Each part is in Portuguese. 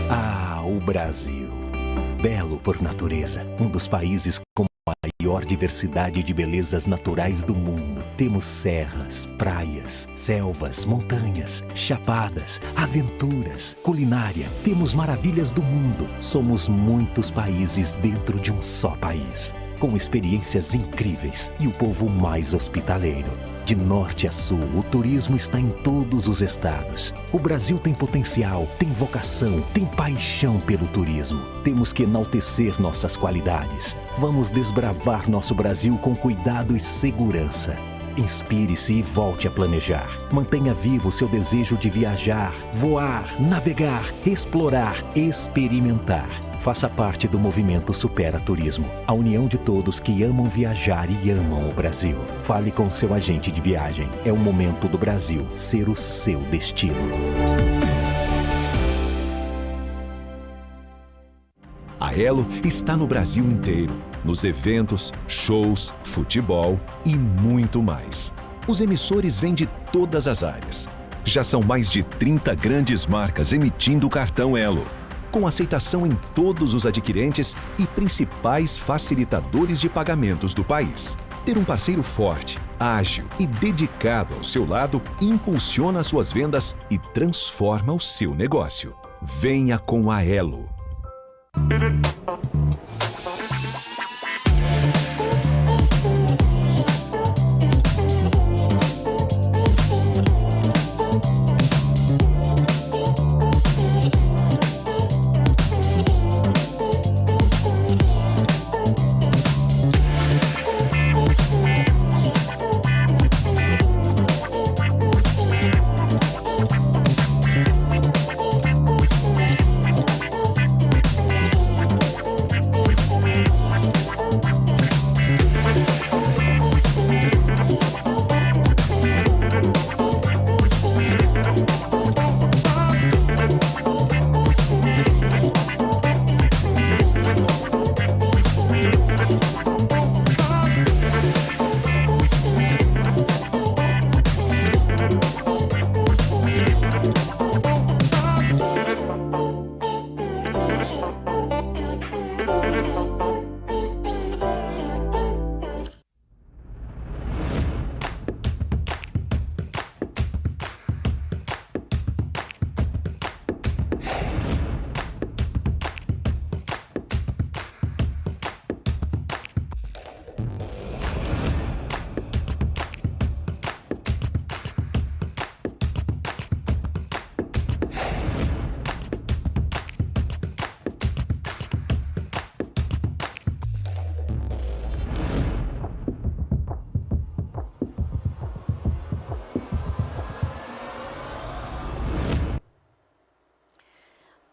Ah, o Brasil. Belo por natureza, um dos países com a maior diversidade de belezas naturais do mundo. Temos serras, praias, selvas, montanhas, chapadas, aventuras, culinária. Temos maravilhas do mundo. Somos muitos países dentro de um só país, com experiências incríveis e o povo mais hospitaleiro. De norte a sul, o turismo está em todos os estados. O Brasil tem potencial, tem vocação, tem paixão pelo turismo. Temos que enaltecer nossas qualidades. Vamos desbravar nosso Brasil com cuidado e segurança. Inspire-se e volte a planejar. Mantenha vivo seu desejo de viajar, voar, navegar, explorar, experimentar. Faça parte do movimento Supera Turismo, a união de todos que amam viajar e amam o Brasil. Fale com seu agente de viagem. É o momento do Brasil ser o seu destino. A Elo está no Brasil inteiro, nos eventos, shows, futebol e muito mais. Os emissores vêm de todas as áreas. Já são mais de 30 grandes marcas emitindo o cartão Elo, com aceitação em todos os adquirentes e principais facilitadores de pagamentos do país. Ter um parceiro forte, ágil e dedicado ao seu lado impulsiona suas vendas e transforma o seu negócio. Venha com a Elo.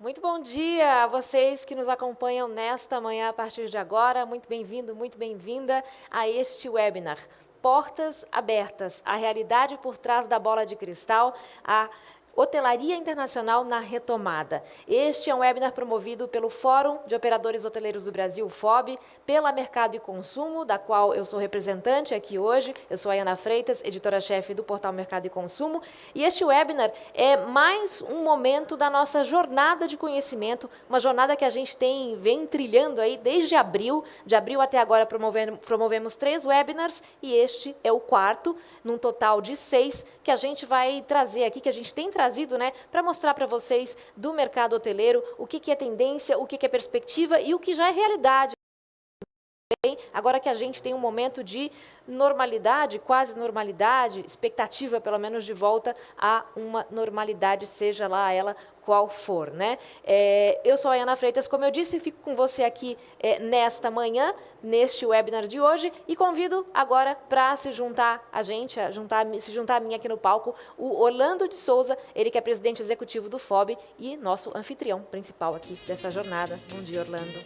Muito bom dia a vocês que nos acompanham nesta manhã a partir de agora. Muito bem-vindo, muito bem-vinda a este webinar. Portas abertas, a realidade por trás da bola de cristal, a Hotelaria Internacional na retomada. Este é um webinar promovido pelo Fórum de Operadores Hoteleiros do Brasil, FOB, pela Mercado e Consumo, da qual eu sou representante aqui hoje. Eu sou a Ana Freitas, editora-chefe do portal Mercado e Consumo. E este webinar é mais um momento da nossa jornada de conhecimento, uma jornada que a gente vem trilhando aí desde abril. De abril até agora promovemos 3 webinars e este é o 4, num total de 6, que a gente vai trazer aqui, que a gente tem trazido, né, para mostrar para vocês do mercado hoteleiro o que é tendência, o que é perspectiva e o que já é realidade. Agora que a gente tem um momento de normalidade, quase normalidade, expectativa pelo menos de volta a uma normalidade, seja lá ela qual for, né? Eu sou a Ana Freitas, como eu disse, fico com você aqui nesta manhã, neste webinar de hoje, e convido agora para se juntar a gente, se juntar a mim aqui no palco, o Orlando de Souza, ele que é presidente executivo do FOB e nosso anfitrião principal aqui dessa jornada. Bom dia, Orlando.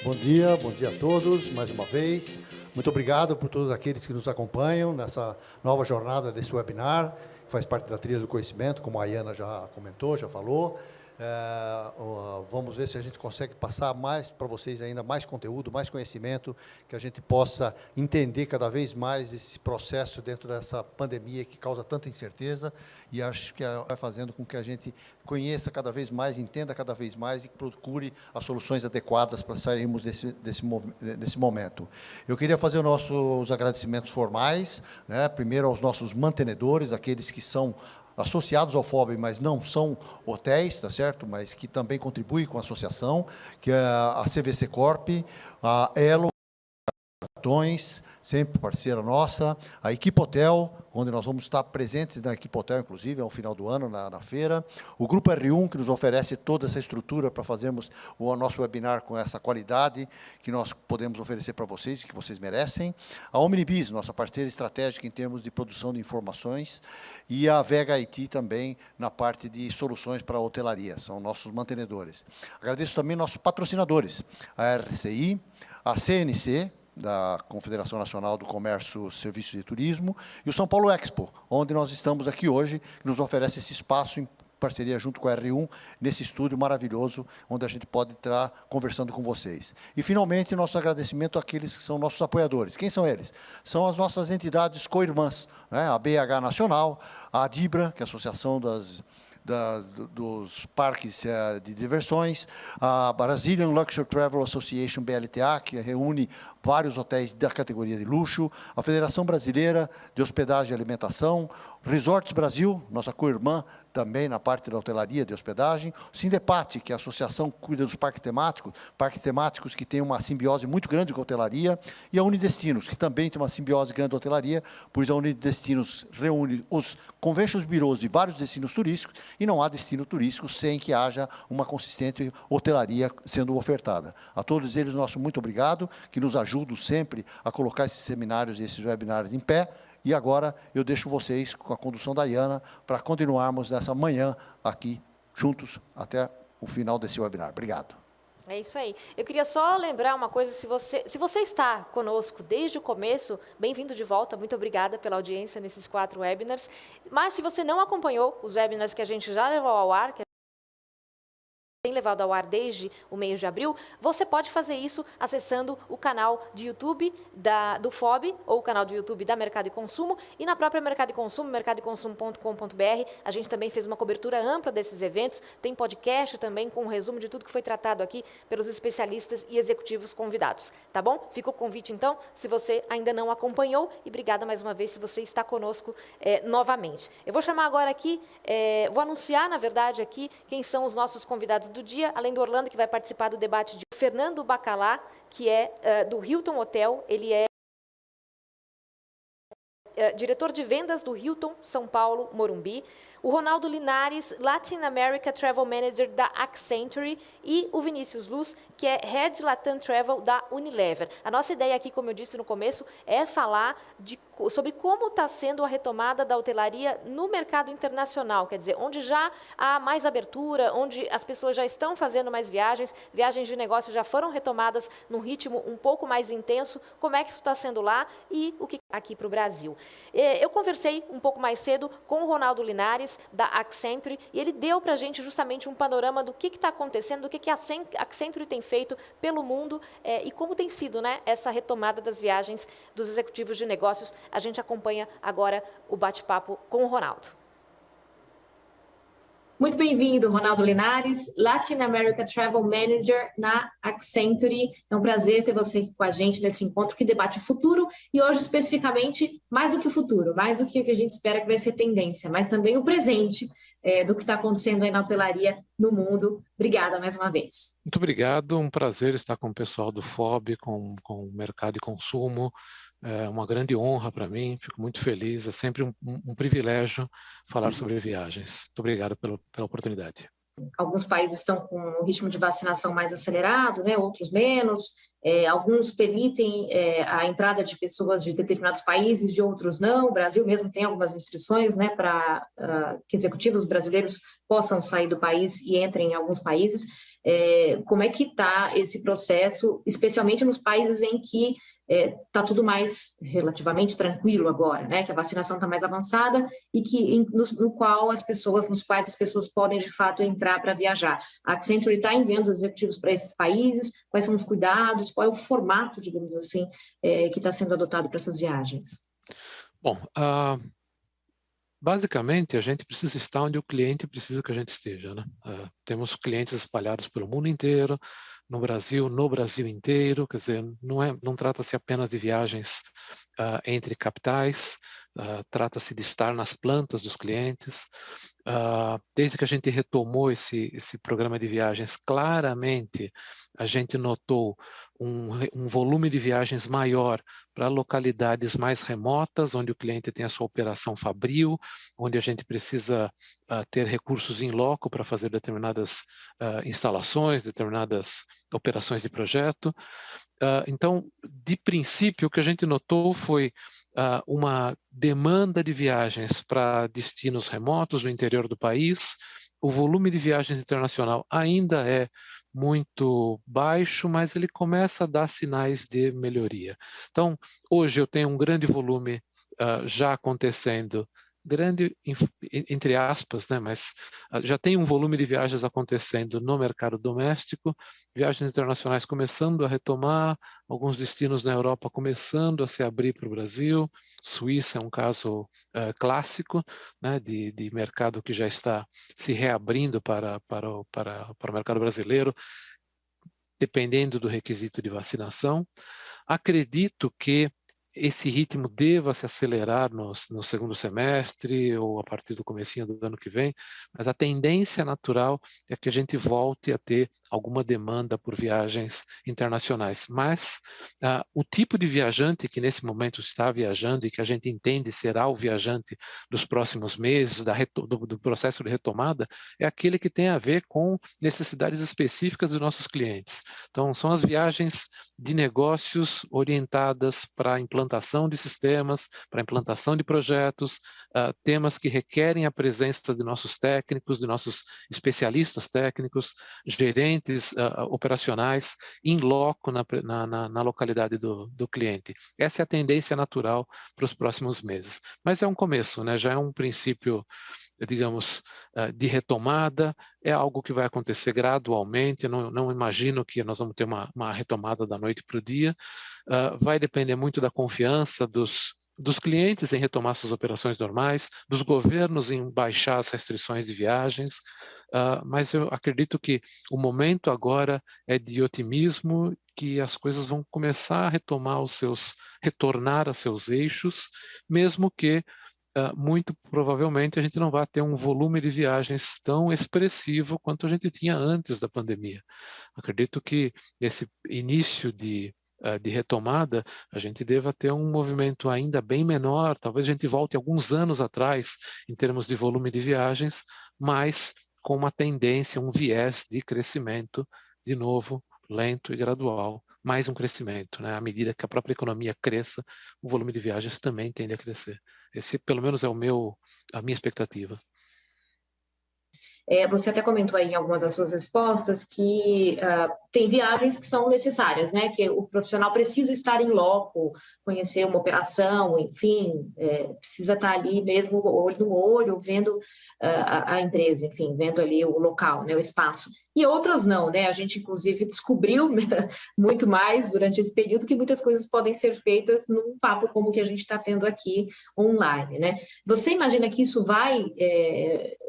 Bom dia a todos, mais uma vez. Muito obrigado por todos aqueles que nos acompanham nessa nova jornada desse webinar, que faz parte da trilha do conhecimento, como a Ayana já comentou, já falou. Vamos ver se a gente consegue passar mais para vocês ainda mais conteúdo, mais conhecimento, que a gente possa entender cada vez mais esse processo dentro dessa pandemia que causa tanta incerteza, e acho que vai fazendo com que a gente conheça cada vez mais, entenda cada vez mais e procure as soluções adequadas para sairmos desse momento. Eu queria fazer os agradecimentos formais, né? Primeiro aos nossos mantenedores, aqueles que são associados ao FOB, mas não são hotéis, tá certo? Mas que também contribuem com a associação, que é a CVC Corp, a Elo Cartões, sempre parceira nossa, a Equipe Hotel, onde nós vamos estar presentes na Equipe Hotel, inclusive, ao final do ano, na feira, o Grupo R1, que nos oferece toda essa estrutura para fazermos o nosso webinar com essa qualidade que nós podemos oferecer para vocês, que vocês merecem, a Omnibis, nossa parceira estratégica em termos de produção de informações, e a Vega IT também, na parte de soluções para a hotelaria, são nossos mantenedores. Agradeço também nossos patrocinadores, a RCI, a CNC, da Confederação Nacional do Comércio, Serviços e Turismo, e o São Paulo Expo, onde nós estamos aqui hoje, que nos oferece esse espaço em parceria junto com a R1, nesse estúdio maravilhoso, onde a gente pode estar conversando com vocês. E, finalmente, nosso agradecimento àqueles que são nossos apoiadores. Quem são eles? São as nossas entidades co-irmãs, né? A BH Nacional, a ADIBRA, que é a Associação dos parques de diversões, a Brazilian Luxury Travel Association, BLTA, que reúne vários hotéis da categoria de luxo, a Federação Brasileira de Hospedagem e Alimentação, Resorts Brasil, nossa co-irmã também na parte da hotelaria de hospedagem, o Sindepat, que é a associação que cuida dos parques temáticos que tem uma simbiose muito grande com a hotelaria, e a Unidestinos, que também tem uma simbiose grande com a hotelaria, pois a Unidestinos reúne os conventions bureaus de vários destinos turísticos, e não há destino turístico sem que haja uma consistente hotelaria sendo ofertada. A todos eles, nosso muito obrigado, que nos ajudam sempre a colocar esses seminários e esses webinários em pé. E agora eu deixo vocês com a condução da Ayana para continuarmos nessa manhã aqui juntos até o final desse webinar. Obrigado. É isso aí. Eu queria só lembrar uma coisa, se você está conosco desde o começo, bem-vindo de volta, muito obrigada pela audiência nesses 4 webinars. Mas se você não acompanhou os webinars que a gente já levou ao ar, que tem levado ao ar desde o mês de abril, você pode fazer isso acessando o canal de YouTube do FOB, ou o canal de YouTube da Mercado e Consumo, e na própria Mercado e Consumo, mercadoeconsumo.com.br, a gente também fez uma cobertura ampla desses eventos, tem podcast também com um resumo de tudo que foi tratado aqui pelos especialistas e executivos convidados, tá bom? Fica o convite, então, se você ainda não acompanhou, e obrigada mais uma vez se você está conosco novamente. Eu vou chamar agora aqui, vou anunciar, na verdade, aqui, quem são os nossos convidados do dia, além do Orlando, que vai participar do debate de Fernando Bacalá, que é do Hilton Hotel, ele é diretor de vendas do Hilton São Paulo, Morumbi, o Ronaldo Linares, Latin America Travel Manager da Accenture, e o Vinícius Luz, que é Head Latam Travel da Unilever. A nossa ideia aqui, como eu disse no começo, é falar sobre como está sendo a retomada da hotelaria no mercado internacional, quer dizer, onde já há mais abertura, onde as pessoas já estão fazendo mais viagens de negócio já foram retomadas num ritmo um pouco mais intenso, como é que isso está sendo lá e o que aqui para o Brasil. Eu conversei um pouco mais cedo com o Ronaldo Linares, da Accenture, e ele deu para a gente justamente um panorama do que está acontecendo, do que a Accenture tem feito pelo mundo e como tem sido, né, essa retomada das viagens dos executivos de negócios. A gente acompanha agora o bate-papo com o Ronaldo. Muito bem-vindo, Ronaldo Linares, Latin America Travel Manager na Accenture. É um prazer ter você aqui com a gente nesse encontro que debate o futuro e hoje, especificamente, mais do que o futuro, mais do que o que a gente espera que vai ser tendência, mas também o presente do que está acontecendo aí na hotelaria no mundo. Obrigada mais uma vez. Muito obrigado, um prazer estar com o pessoal do FOB, com o Mercado e Consumo. É uma grande honra para mim, fico muito feliz, é sempre um privilégio falar sobre viagens. Muito obrigado pela oportunidade. Alguns países estão com o ritmo de vacinação mais acelerado, né? Outros menos. Alguns permitem a entrada de pessoas de determinados países, de outros não. O Brasil mesmo tem algumas restrições, né, para que executivos brasileiros possam sair do país e entrem em alguns países. Como é que está esse processo, especialmente nos países em que está tudo mais relativamente tranquilo agora, né? Que a vacinação está mais avançada e que no qual nos quais as pessoas podem de fato entrar para viajar. A Accenture está enviando os executivos para esses países, quais são os cuidados, qual é o formato, digamos assim, que está sendo adotado para essas viagens? Bom, basicamente, a gente precisa estar onde o cliente precisa que a gente esteja, né? Temos clientes espalhados pelo mundo inteiro, no Brasil inteiro, quer dizer, não trata-se apenas de viagens entre capitais, trata-se de estar nas plantas dos clientes. Desde que a gente retomou esse programa de viagens, claramente a gente notou um volume de viagens maior para localidades mais remotas, onde o cliente tem a sua operação fabril, onde a gente precisa ter recursos em loco para fazer determinadas instalações, determinadas operações de projeto. Então, de princípio, o que a gente notou foi uma demanda de viagens para destinos remotos no interior do país. O volume de viagens internacional ainda é muito baixo, mas ele começa a dar sinais de melhoria. Então, hoje eu tenho um grande volume já acontecendo, grande entre aspas, né? Mas já tem um volume de viagens acontecendo no mercado doméstico, viagens internacionais começando a retomar, alguns destinos na Europa começando a se abrir para o Brasil. Suíça é um caso clássico, né, de mercado que já está se reabrindo para o mercado brasileiro, dependendo do requisito de vacinação. Acredito que esse ritmo deva se acelerar no segundo semestre ou a partir do comecinho do ano que vem, mas a tendência natural é que a gente volte a ter alguma demanda por viagens internacionais. Mas o tipo de viajante que nesse momento está viajando e que a gente entende será o viajante dos próximos meses, do processo de retomada, é aquele que tem a ver com necessidades específicas dos nossos clientes. Então, são as viagens de negócios orientadas para a implantação de sistemas, para a implantação de projetos, temas que requerem a presença de nossos técnicos, de nossos especialistas técnicos, gerentes operacionais em loco na localidade do cliente. Essa é a tendência natural para os próximos meses. Mas é um começo, né? Já é um princípio, digamos, de retomada, é algo que vai acontecer gradualmente. Eu não imagino que nós vamos ter uma retomada da noite para o dia. Vai depender muito da confiança dos clientes em retomar suas operações normais, dos governos em baixar as restrições de viagens, mas eu acredito que o momento agora é de otimismo, que as coisas vão começar a retornar a seus eixos, mesmo que muito provavelmente a gente não vai ter um volume de viagens tão expressivo quanto a gente tinha antes da pandemia. Acredito que esse início de retomada, a gente deva ter um movimento ainda bem menor, talvez a gente volte alguns anos atrás em termos de volume de viagens, mas com uma tendência, um viés de crescimento, de novo, lento e gradual, mais um crescimento, né? À medida que a própria economia cresça, o volume de viagens também tende a crescer. Esse, pelo menos, é a minha expectativa. Você até comentou aí em alguma das suas respostas que tem viagens que são necessárias, né? Que o profissional precisa estar em loco, conhecer uma operação, enfim, precisa estar ali mesmo, olho no olho, vendo a empresa, enfim, vendo ali o local, né, o espaço. E outras não, né? A gente, inclusive, descobriu muito mais durante esse período que muitas coisas podem ser feitas num papo como o que a gente está tendo aqui online, né? Você imagina que isso vai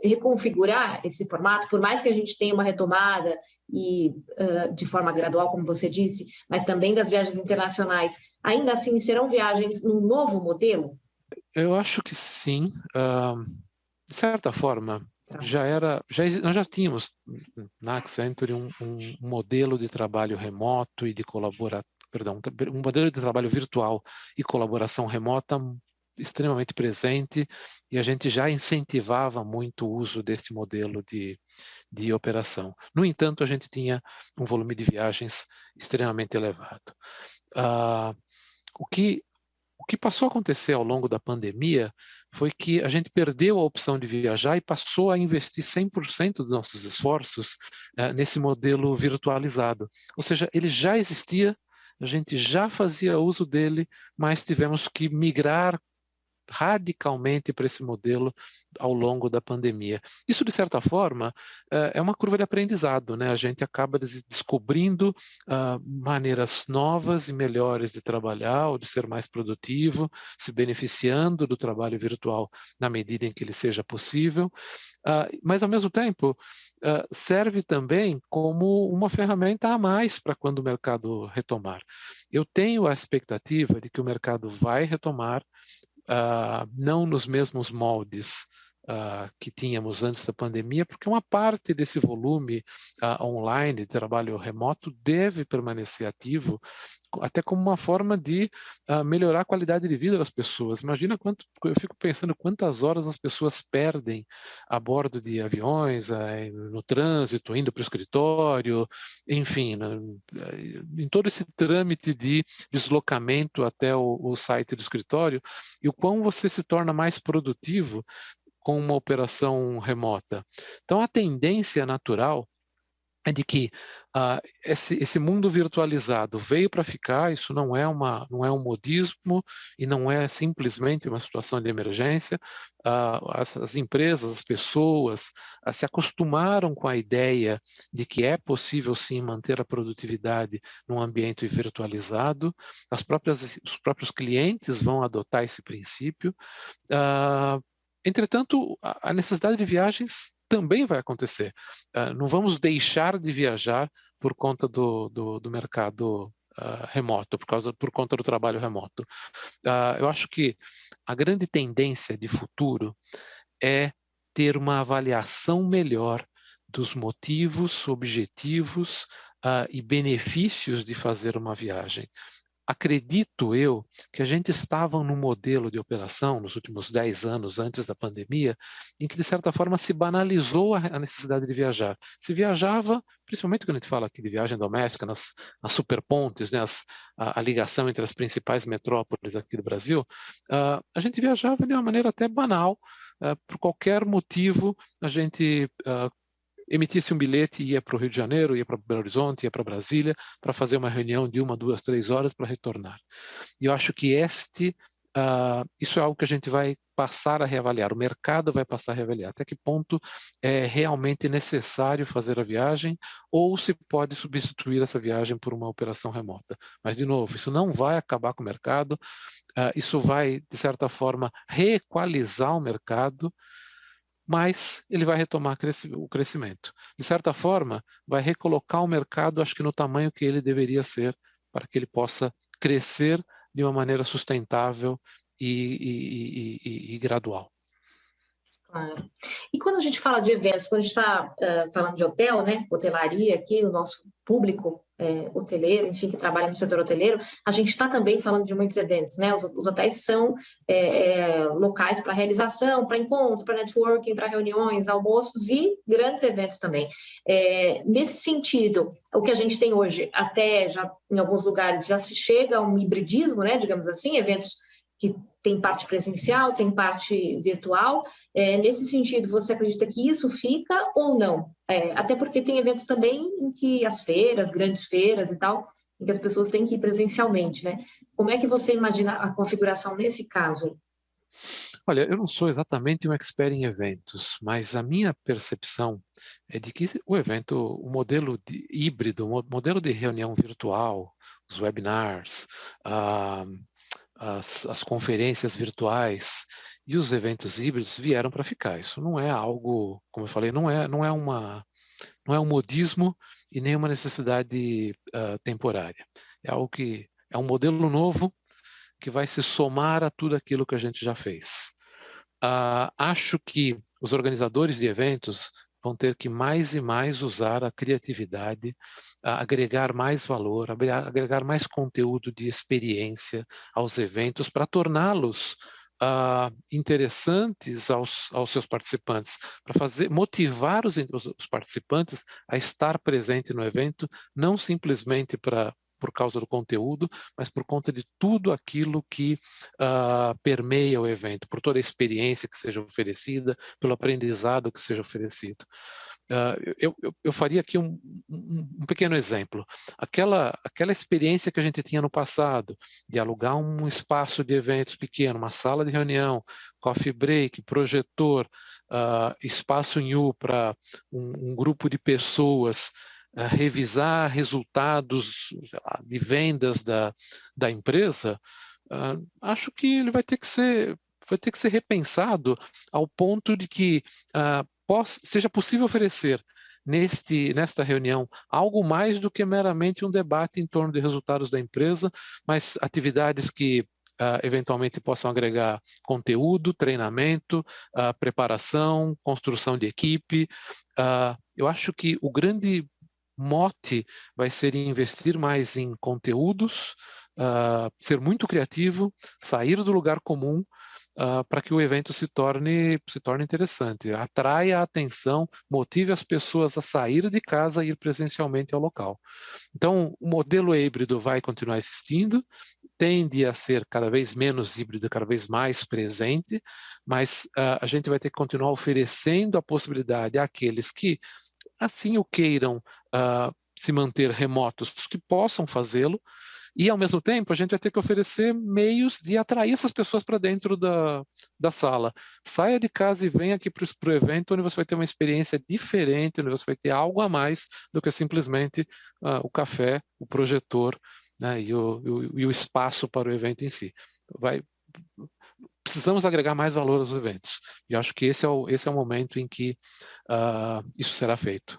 reconfigurar esse formato, por mais que a gente tenha uma retomada e de forma gradual, como você disse, mas também das viagens internacionais, ainda assim serão viagens num novo modelo? Eu acho que sim. De certa forma, nós já tínhamos na Accenture um modelo de trabalho remoto e de um modelo de trabalho virtual e colaboração remota extremamente presente, e a gente já incentivava muito o uso desse modelo de operação. No entanto, a gente tinha um volume de viagens extremamente elevado. O que passou a acontecer ao longo da pandemia foi que a gente perdeu a opção de viajar e passou a investir 100% dos nossos esforços nesse modelo virtualizado. Ou seja, ele já existia, a gente já fazia uso dele, mas tivemos que migrar radicalmente para esse modelo ao longo da pandemia. Isso, de certa forma, é uma curva de aprendizado, né? A gente acaba descobrindo maneiras novas e melhores de trabalhar ou de ser mais produtivo, se beneficiando do trabalho virtual na medida em que ele seja possível, mas, ao mesmo tempo, serve também como uma ferramenta a mais para quando o mercado retomar. Eu tenho a expectativa de que o mercado vai retomar, não nos mesmos moldes que tínhamos antes da pandemia, porque uma parte desse volume online de trabalho remoto deve permanecer ativo, até como uma forma de melhorar a qualidade de vida das pessoas. Imagina eu fico pensando quantas horas as pessoas perdem a bordo de aviões, no trânsito, indo para o escritório, enfim, em todo esse trâmite de deslocamento até o site do escritório, e o quão você se torna mais produtivo com uma operação remota. Então, a tendência natural é de que esse mundo virtualizado veio para ficar. Isso não é um modismo e não é simplesmente uma situação de emergência. As empresas, as pessoas se acostumaram com a ideia de que é possível sim manter a produtividade num ambiente virtualizado. Os próprios clientes vão adotar esse princípio. Entretanto, a necessidade de viagens também vai acontecer. Não vamos deixar de viajar por conta do mercado remoto, por conta do trabalho remoto. Eu acho que a grande tendência de futuro é ter uma avaliação melhor dos motivos, objetivos e benefícios de fazer uma viagem. Acredito eu que a gente estava num modelo de operação nos últimos 10 anos antes da pandemia, em que de certa forma se banalizou a necessidade de viajar. Se viajava, principalmente quando a gente fala aqui de viagem doméstica, nas superpontes, né, a ligação entre as principais metrópoles aqui do Brasil, a gente viajava de uma maneira até banal, por qualquer motivo. A gente emitisse um bilhete e ia para o Rio de Janeiro, ia para Belo Horizonte, ia para Brasília, para fazer uma reunião de 1, 2, 3 horas para retornar. E eu acho que isso é algo que a gente vai passar a reavaliar, o mercado vai passar a reavaliar. Até que ponto é realmente necessário fazer a viagem ou se pode substituir essa viagem por uma operação remota. Mas, de novo, isso não vai acabar com o mercado, isso vai, de certa forma, reequalizar o mercado, mas ele vai retomar o crescimento. De certa forma, vai recolocar o mercado, acho que no tamanho que ele deveria ser, para que ele possa crescer de uma maneira sustentável e gradual. Claro. E quando a gente fala de eventos, quando a gente está falando de hotel, né, hotelaria aqui, o nosso público hoteleiro, enfim, que trabalha no setor hoteleiro, a gente está também falando de muitos eventos, né? Os hotéis são locais para realização, para encontros, para networking, para reuniões, almoços e grandes eventos também. Nesse sentido, o que a gente tem hoje, até já em alguns lugares já se chega a um hibridismo, né, digamos assim, eventos que tem parte presencial, tem parte virtual. Nesse sentido, você acredita que isso fica ou não? Até porque tem eventos também em que as feiras, grandes feiras e tal, em que as pessoas têm que ir presencialmente, né? Como é que você imagina a configuração nesse caso? Olha, eu não sou exatamente um expert em eventos, mas a minha percepção é de que o modelo híbrido, o modelo de reunião virtual, os webinars, as conferências virtuais e os eventos híbridos vieram para ficar. Isso não é algo, como eu falei, não é um modismo e nem uma necessidade temporária. É algo que é um modelo novo que vai se somar a tudo aquilo que a gente já fez. Acho que os organizadores de eventos vão ter que mais e mais usar a criatividade, agregar mais valor, agregar mais conteúdo de experiência aos eventos para torná-los interessantes aos seus participantes, para motivar os participantes a estar presente no evento, não simplesmente por causa do conteúdo, mas por conta de tudo aquilo que permeia o evento, por toda a experiência que seja oferecida, pelo aprendizado que seja oferecido. Eu faria aqui um um pequeno exemplo. Aquela experiência que a gente tinha no passado, de alugar um espaço de eventos pequeno, uma sala de reunião, coffee break, projetor, espaço em U para um grupo de pessoas, revisar resultados, sei lá, de vendas da empresa, acho que ele vai ter que ser repensado ao ponto de que seja possível oferecer nesta reunião algo mais do que meramente um debate em torno de resultados da empresa, mas atividades que eventualmente possam agregar conteúdo, treinamento, preparação, construção de equipe. Eu acho que o grande mote vai ser investir mais em conteúdos, ser muito criativo, sair do lugar comum, para que o evento se torne interessante, atraia a atenção, motive as pessoas a sair de casa e ir presencialmente ao local. Então, o modelo híbrido vai continuar existindo, tende a ser cada vez menos híbrido, cada vez mais presente, mas a gente vai ter que continuar oferecendo a possibilidade àqueles que assim o queiram se manter remotos, que possam fazê-lo, e, ao mesmo tempo, a gente vai ter que oferecer meios de atrair essas pessoas para dentro da sala. Saia de casa e venha aqui para o evento, onde você vai ter uma experiência diferente, onde você vai ter algo a mais do que simplesmente o café, o projetor, né, e o espaço para o evento em si. Precisamos agregar mais valor aos eventos. E acho que esse é o momento em que isso será feito.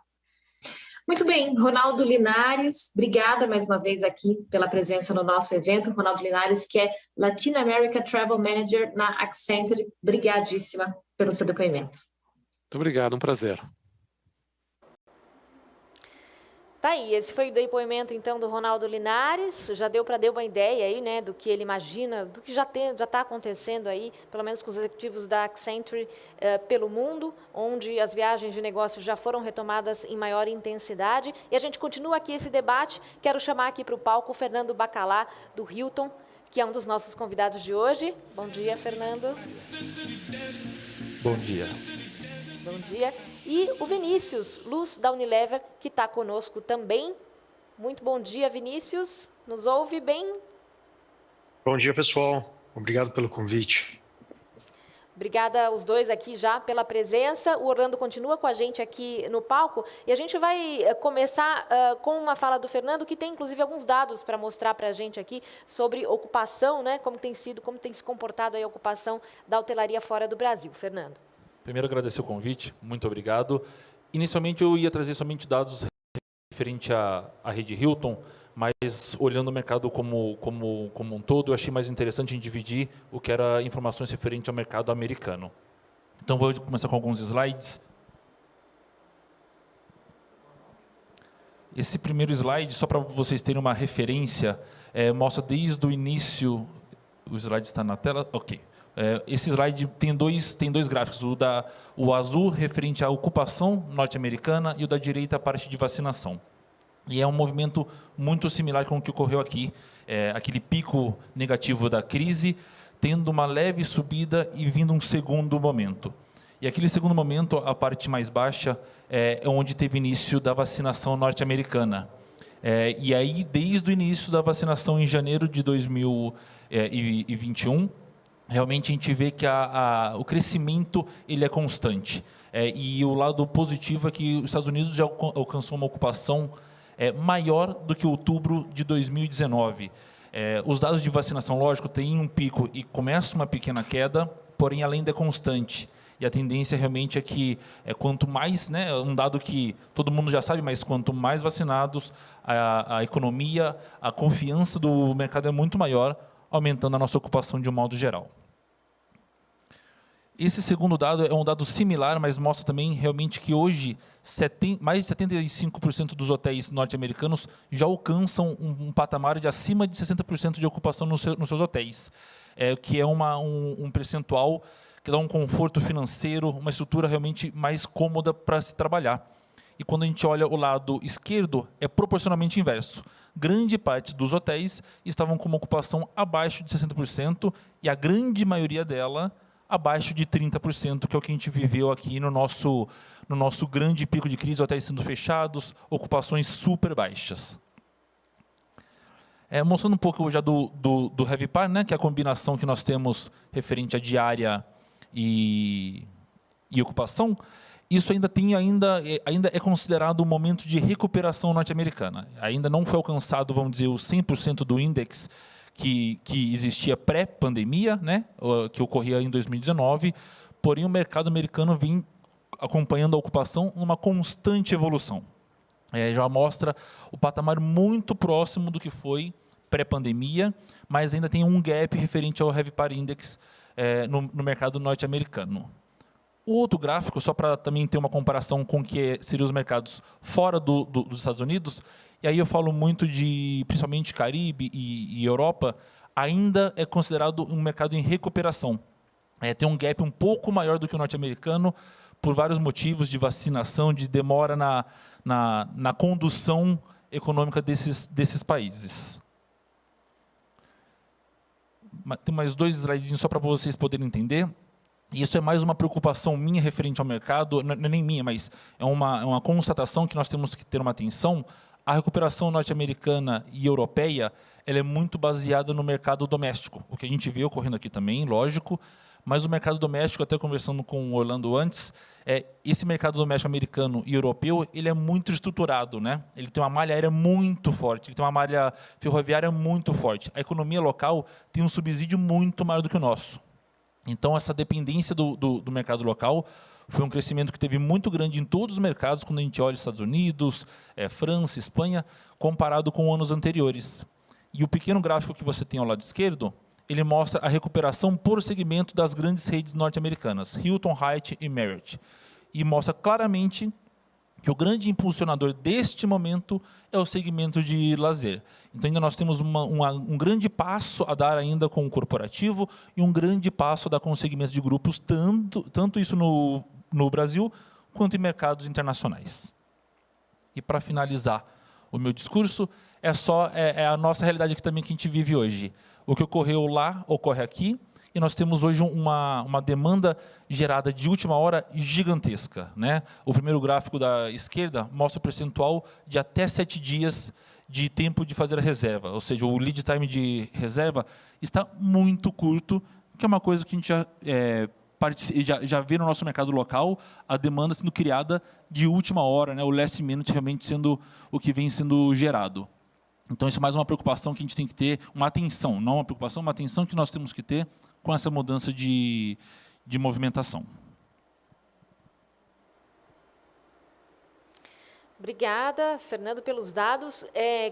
Muito bem, Ronaldo Linares, obrigada mais uma vez aqui pela presença no nosso evento. Ronaldo Linares, que é Latin America Travel Manager na Accenture. Obrigadíssima pelo seu depoimento. Muito obrigado, um prazer. Tá aí, esse foi o depoimento, então, do Ronaldo Linares. Já deu para dar uma ideia aí, né, do que ele imagina, do que já está acontecendo aí, pelo menos com os executivos da Accenture pelo mundo, onde as viagens de negócios já foram retomadas em maior intensidade. E a gente continua aqui esse debate. Quero chamar aqui para o palco o Fernando Bacalá, do Hilton, que é um dos nossos convidados de hoje. Bom dia, Fernando. Bom dia. Bom dia. E o Vinícius Luz, da Unilever, que está conosco também. Muito bom dia, Vinícius. Nos ouve bem? Bom dia, pessoal. Obrigado pelo convite. Obrigada aos dois aqui já pela presença. O Orlando continua com a gente aqui no palco. E a gente vai começar com uma fala do Fernando, que tem, inclusive, alguns dados para mostrar para a gente aqui sobre ocupação, né? Como tem se comportado aí a ocupação da hotelaria fora do Brasil. Fernando. Primeiro, agradecer o convite, muito obrigado. Inicialmente, eu ia trazer somente dados referente à rede Hilton, mas olhando o mercado como um todo, eu achei mais interessante em dividir o que era informações referentes ao mercado americano. Então, vou começar com alguns slides. Esse primeiro slide, só para vocês terem uma referência, mostra desde o início... O slide está na tela? Ok. Esse slide tem dois gráficos, o azul referente à ocupação norte-americana e o da direita a parte de vacinação. E é um movimento muito similar com o que ocorreu aqui, aquele pico negativo da crise, tendo uma leve subida e vindo um segundo momento. E aquele segundo momento, a parte mais baixa, é onde teve início da vacinação norte-americana. E aí, desde o início da vacinação em janeiro de 2021, realmente a gente vê que o crescimento ele é constante. E o lado positivo é que os Estados Unidos já alcançou uma ocupação maior do que outubro de 2019. Os dados de vacinação, lógico, têm um pico e começa uma pequena queda, porém, ela ainda é constante. E a tendência realmente é que quanto mais, né, um dado que todo mundo já sabe, mas quanto mais vacinados, a economia, a confiança do mercado é muito maior, aumentando a nossa ocupação de um modo geral. Esse segundo dado é um dado similar, mas mostra também realmente que hoje mais de 75% dos hotéis norte-americanos já alcançam um patamar de acima de 60% de ocupação nos seus hotéis, que é um percentual que dá um conforto financeiro, uma estrutura realmente mais cômoda para se trabalhar. E quando a gente olha o lado esquerdo, é proporcionalmente inverso. Grande parte dos hotéis estavam com uma ocupação abaixo de 60% e a grande maioria dela abaixo de 30%, que é o que a gente viveu aqui no nosso grande pico de crise, hotéis sendo fechados, ocupações super baixas. Mostrando um pouco já do RevPAR, né, que é a combinação que nós temos referente à diária e ocupação, isso ainda é considerado um momento de recuperação norte-americana. Ainda não foi alcançado, vamos dizer, o 100% do índice que existia pré-pandemia, né, que ocorria em 2019, porém o mercado americano vem acompanhando a ocupação numa constante evolução. Já mostra o patamar muito próximo do que foi pré-pandemia, mas ainda tem um gap referente ao RevPAR Index no mercado norte-americano. O outro gráfico, só para também ter uma comparação com o que seriam os mercados fora dos Estados Unidos, e aí eu falo muito de, principalmente, Caribe e Europa, ainda é considerado um mercado em recuperação. Tem um gap um pouco maior do que o norte-americano, por vários motivos de vacinação, de demora na condução econômica desses países. Tem mais 2 slides só para vocês poderem entender. Isso é mais uma preocupação minha referente ao mercado, não é nem minha, mas é uma constatação que nós temos que ter uma atenção. A recuperação norte-americana e europeia, ela é muito baseada no mercado doméstico, o que a gente vê ocorrendo aqui também, lógico, mas o mercado doméstico, até conversando com o Orlando antes, esse mercado doméstico americano e europeu, ele é muito estruturado, né? Ele tem uma malha aérea muito forte, ele tem uma malha ferroviária muito forte. A economia local tem um subsídio muito maior do que o nosso. Então, essa dependência do mercado local foi um crescimento que teve muito grande em todos os mercados, quando a gente olha Estados Unidos, França, Espanha, comparado com anos anteriores. E o pequeno gráfico que você tem ao lado esquerdo, ele mostra a recuperação por segmento das grandes redes norte-americanas, Hilton, Hyatt e Marriott. E mostra claramente que o grande impulsionador deste momento é o segmento de lazer. Então, ainda nós temos um grande passo a dar ainda com o corporativo e um grande passo a dar com o segmento de grupos, tanto isso no Brasil, quanto em mercados internacionais. E, para finalizar o meu discurso, é a nossa realidade aqui também que a gente vive hoje. O que ocorreu lá, ocorre aqui, e nós temos hoje uma demanda gerada de última hora gigantesca, né? O primeiro gráfico da esquerda mostra o percentual de até 7 dias de tempo de fazer a reserva, ou seja, o lead time de reserva está muito curto, que é uma coisa que a gente já vê no nosso mercado local, a demanda sendo criada de última hora, né? O last minute realmente sendo o que vem sendo gerado. Então, isso é mais uma preocupação que a gente tem que ter, uma atenção, não uma preocupação, uma atenção que nós temos que ter com essa mudança de movimentação. Obrigada, Fernando, pelos dados.